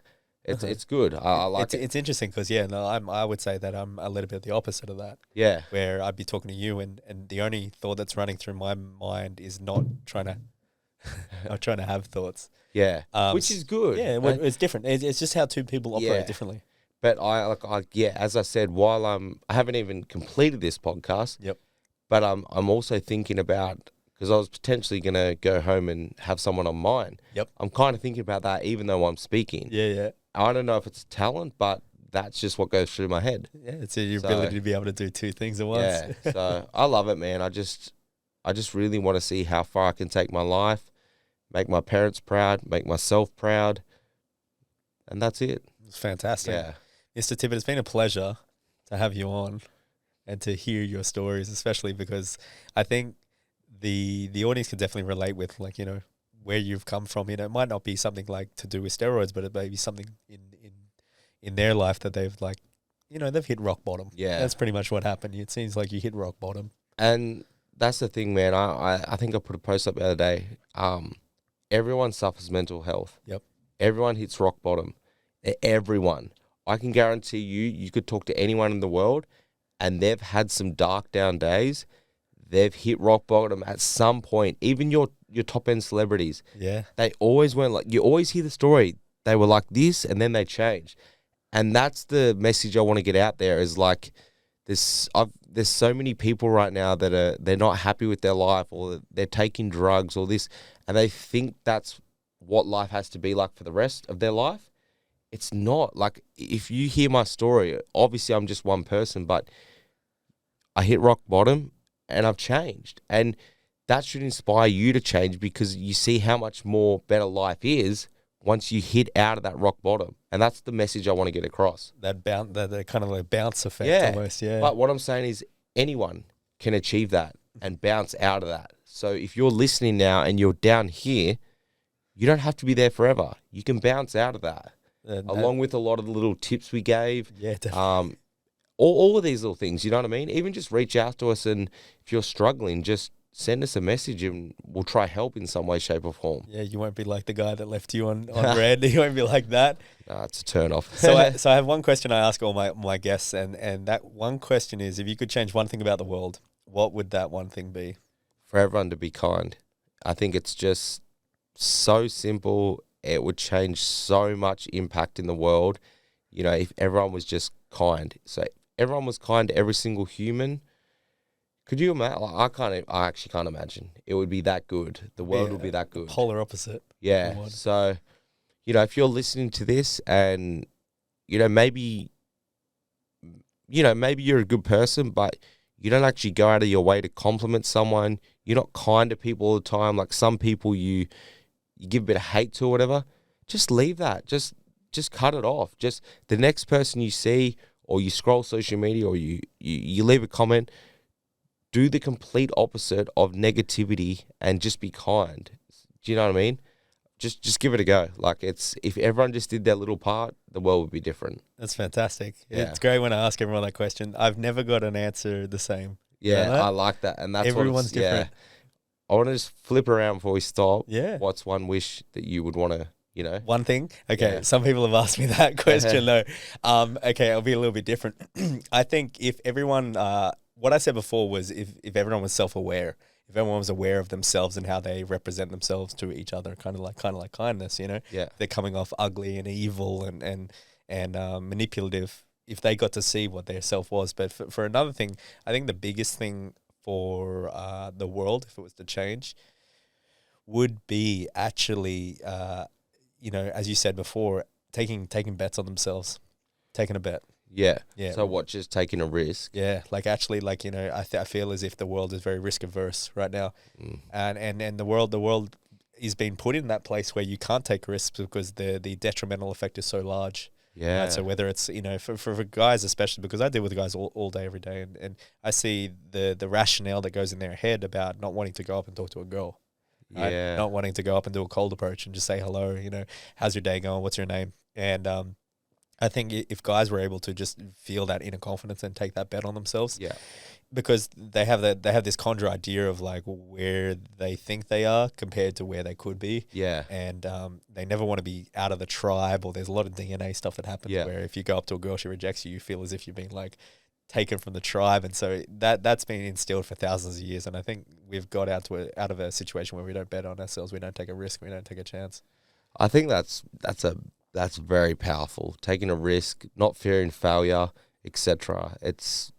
Speaker 2: it's good. I like it.
Speaker 3: It's interesting because I would say that I'm a little bit the opposite of that,
Speaker 2: Yeah.
Speaker 3: where I'd be talking to you and the only thought that's running through my mind is not trying to not trying to have thoughts.
Speaker 2: Yeah.
Speaker 3: Um,
Speaker 2: Which is good.
Speaker 3: Yeah, well, it's different. It's just how two people operate
Speaker 2: Yeah.
Speaker 3: differently.
Speaker 2: But as I said, while I haven't even completed this podcast.
Speaker 3: Yep.
Speaker 2: But I'm also thinking about, because I was potentially going to go home and have someone on mine.
Speaker 3: Yep.
Speaker 2: I'm kind of thinking about that even though I'm speaking.
Speaker 3: Yeah, yeah.
Speaker 2: I don't know if it's talent, but that's just what goes through my head.
Speaker 3: Yeah, it's your
Speaker 2: So-
Speaker 3: ability to be able to do two things at once.
Speaker 2: Yeah. So I love it, man. I just really want to see how far I can take my life, make my parents proud, make myself proud. And that's it.
Speaker 3: It's fantastic.
Speaker 2: Yeah.
Speaker 3: Mr. Tippet, it's been a pleasure to have you on and to hear your stories, especially because I think the audience can definitely relate with, like, you know, where you've come from. You know, it might not be something like to do with steroids, but it may be something in their life that they've, like, you know, they've hit rock bottom.
Speaker 2: Yeah.
Speaker 3: That's pretty much what happened. It seems like you hit rock bottom.
Speaker 2: And that's the thing, man. I think I put a post up the other day. Everyone suffers mental health.
Speaker 3: Yep.
Speaker 2: Everyone hits rock bottom. Everyone. I can guarantee you could talk to anyone in the world and they've had some dark down days. They've hit rock bottom at some point. Even your top end celebrities,
Speaker 3: Yeah.
Speaker 2: they always went like, you always hear the story. They were like this and then they changed. And that's the message I want to get out there, is like, there's so many people right now that they're not happy with their life, or they're taking drugs or this, and they think that's what life has to be like for the rest of their life. It's not. Like, if you hear my story, obviously I'm just one person, but I hit rock bottom and I've changed. And that should inspire you to change, because you see how much more better life is once you hit out of that rock bottom. And that's the message I want to get across.
Speaker 3: That kind of like bounce effect almost, yeah.
Speaker 2: But what I'm saying is anyone can achieve that and bounce out of that. So if you're listening now and you're down here, you don't have to be there forever. You can bounce out of that. Along with a lot of the little tips we gave.
Speaker 3: Yeah, definitely.
Speaker 2: All of these little things, you know what I mean? Even just reach out to us, and if you're struggling, just send us a message and we'll try help in some way, shape or form.
Speaker 3: Yeah, you won't be like the guy that left you on red. You won't be like that.
Speaker 2: Nah, it's a turn off.
Speaker 3: So I have one question I ask all my guests, and that one question is, if you could change one thing about the world, what would that one thing be?
Speaker 2: For everyone to be kind. I think it's just so simple. It would change so much impact in the world, you know, if everyone was just kind. So everyone was kind to every single human. Could you imagine? I actually can't imagine. It would be that good. The world would be that good.
Speaker 3: Polar opposite.
Speaker 2: Yeah. So, you know, if you're listening to this and, maybe you're a good person, but you don't actually go out of your way to compliment someone. You're not kind to people all the time. Like some people you give a bit of hate to or whatever. Just leave that. Just cut it off. Just the next person you see, or you scroll social media, or you leave a comment, do the complete opposite of negativity and just be kind. Do you know what I mean? Just give it a go. Like if everyone just did their little part, the world would be different.
Speaker 3: That's fantastic.
Speaker 2: Yeah.
Speaker 3: It's great when I ask everyone that question. I've never got an answer the same.
Speaker 2: Yeah, I like that. And that's
Speaker 3: everyone's different.
Speaker 2: I want to just flip around before we stop.
Speaker 3: Yeah.
Speaker 2: What's one wish that you would want to,
Speaker 3: One thing? Okay,
Speaker 2: Yeah.
Speaker 3: Some people have asked me that question though. Okay, it'll be a little bit different. I think if everyone, what I said before was if everyone was self-aware, if everyone was aware of themselves and how they represent themselves to each other, kind of like kindness,
Speaker 2: Yeah.
Speaker 3: they're coming off ugly and evil and manipulative. If they got to see what their self was, but for another thing, I think the biggest thing for the world, if it was to change, would be actually, as you said before, taking bets on themselves, taking a bet.
Speaker 2: Yeah.
Speaker 3: Yeah.
Speaker 2: So what, just taking a risk?
Speaker 3: Yeah, like actually, like I feel as if the world is very risk averse right now, and the world is being put in that place where you can't take risks because the detrimental effect is so large.
Speaker 2: Yeah.
Speaker 3: Right? So whether it's for guys especially, because I deal with guys all day every day, and I see the rationale that goes in their head about not wanting to go up and talk to a girl. Right?
Speaker 2: Yeah.
Speaker 3: Not wanting to go up and do a cold approach and just say hello. How's your day going? What's your name? And I think if guys were able to just feel that inner confidence and take that bet on themselves,
Speaker 2: Yeah.
Speaker 3: because they have this conjure idea of like where they think they are compared to where they could be.
Speaker 2: Yeah.
Speaker 3: And they never want to be out of the tribe, or there's a lot of DNA stuff that happens where if you go up to a girl, she rejects you, you feel as if you're being like taken from the tribe. And so that's been instilled for thousands of years. And I think we've got out of a situation where we don't bet on ourselves, we don't take a risk, we don't take a chance.
Speaker 2: I think that's very powerful. Taking a risk, not fearing failure, etc. It's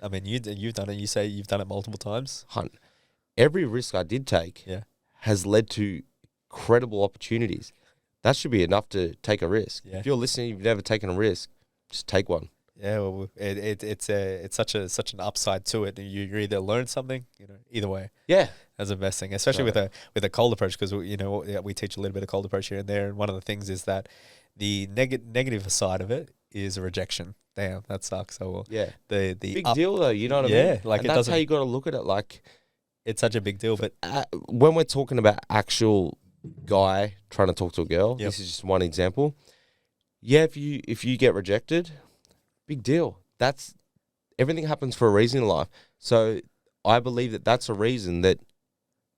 Speaker 3: I mean, you've done it. You say you've done it multiple times.
Speaker 2: Every risk I did take has led to credible opportunities. That should be enough to take a risk.
Speaker 3: Yeah.
Speaker 2: If you're listening, you've never taken a risk, just take one.
Speaker 3: Yeah, well, it's such an upside to it. You either learn something, either way.
Speaker 2: Yeah.
Speaker 3: That's the best thing, especially with a cold approach, because we teach a little bit of cold approach here and there, and one of the things is that the negative side of it is a rejection. Damn, that sucks. So the
Speaker 2: big deal though, you know what I mean?
Speaker 3: Yeah, like
Speaker 2: and that's how you got to look at it. Like
Speaker 3: it's such a big deal. But
Speaker 2: when we're talking about actual guy trying to talk to a girl, this is just one example. Yeah, if you get rejected, big deal. That's everything happens for a reason in life. So I believe that that's a reason that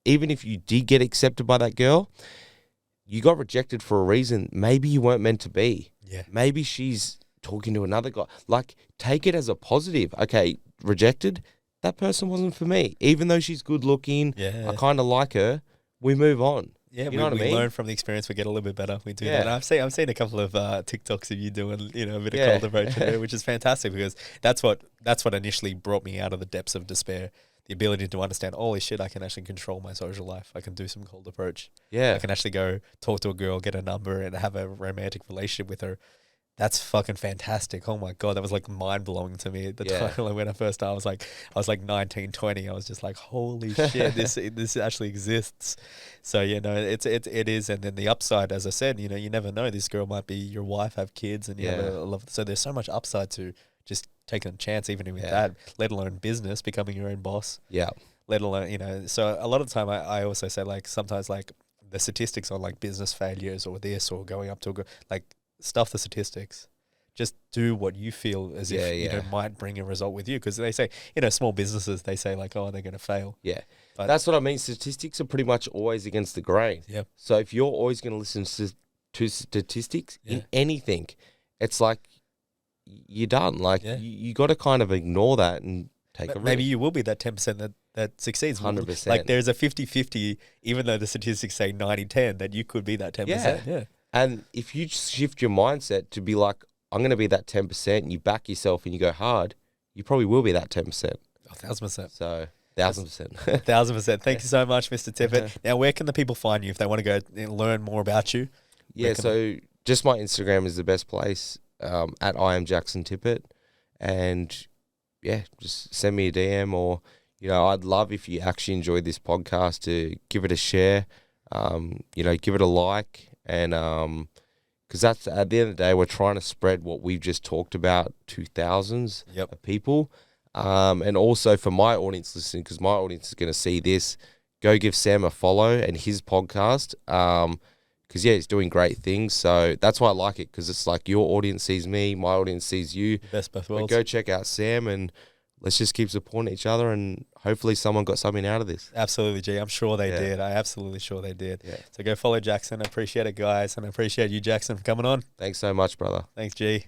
Speaker 2: even if you did get accepted by that girl, you got rejected for a reason. Maybe you weren't meant to be.
Speaker 3: Yeah.
Speaker 2: Maybe she's talking to another guy. Like, take it as a positive. Okay, rejected. That person wasn't for me. Even though she's good looking, I kind of like her. We move on.
Speaker 3: Yeah,
Speaker 2: you know what I mean?
Speaker 3: Learn from the experience. We get a little bit better. We do
Speaker 2: Yeah.
Speaker 3: that. I've seen a couple of TikToks of you doing a bit of cold approach, which is fantastic, because that's what initially brought me out of the depths of despair. The ability to understand, holy shit, I can actually control my social life. I can do some cold approach.
Speaker 2: Yeah.
Speaker 3: I can actually go talk to a girl, get a number, and have a romantic relationship with her. That's fucking fantastic. Oh my God. That was like mind blowing to me at the time. Like when I first started, I was like 19, 20. I was just like, holy shit, this actually exists. So, no, it is. And then the upside, as I said, you never know. This girl might be your wife, have kids, and you have a love. So there's so much upside to just taking a chance, even with that, let alone business, becoming your own boss.
Speaker 2: Yeah.
Speaker 3: Let alone, so a lot of the time I also say, like, sometimes like the statistics on like business failures or this or going up to like, stuff the statistics. Just do what you feel as if might bring a result with you, because they say small businesses, they say like, oh, they're going to fail. But
Speaker 2: that's what I mean. Statistics are pretty much always against the grain. So if you're always going to listen to statistics in anything, it's like you're done. Like you got to kind of ignore that and take a risk.
Speaker 3: Maybe you will be that 10% that succeeds.
Speaker 2: 100%.
Speaker 3: Like there's a 50-50, even though the statistics say 90-10, that you could be that 10%. Yeah.
Speaker 2: And if you shift your mindset to be like, I'm going to be that 10%, and you back yourself and you go hard, you probably will be that 10%.
Speaker 3: 1,000%.
Speaker 2: So 1,000%.
Speaker 3: 1,000%. Thank you so much, Mr. Tippet. Now, where can the people find you if they want to go and learn more about you?
Speaker 2: So just my Instagram is the best place, at I am Jaxon Tippet. And just send me a DM, or, I'd love if you actually enjoyed this podcast to give it a share, give it a like. And because that's, at the end of the day, we're trying to spread what we've just talked about to thousands of people. And also for my audience listening, because my audience is going to see this, go give Sam a follow and his podcast. Because he's doing great things. So that's why I like it, because it's like your audience sees me, my audience sees you.
Speaker 3: Best both worlds.
Speaker 2: Go check out Sam, and let's just keep supporting each other, and hopefully someone got something out of this.
Speaker 3: Absolutely, G. I'm sure they did. I absolutely sure they did.
Speaker 2: Yeah.
Speaker 3: So go follow Jaxon. I appreciate it, guys. And I appreciate you, Jaxon, for coming on.
Speaker 2: Thanks so much, brother.
Speaker 3: Thanks, G.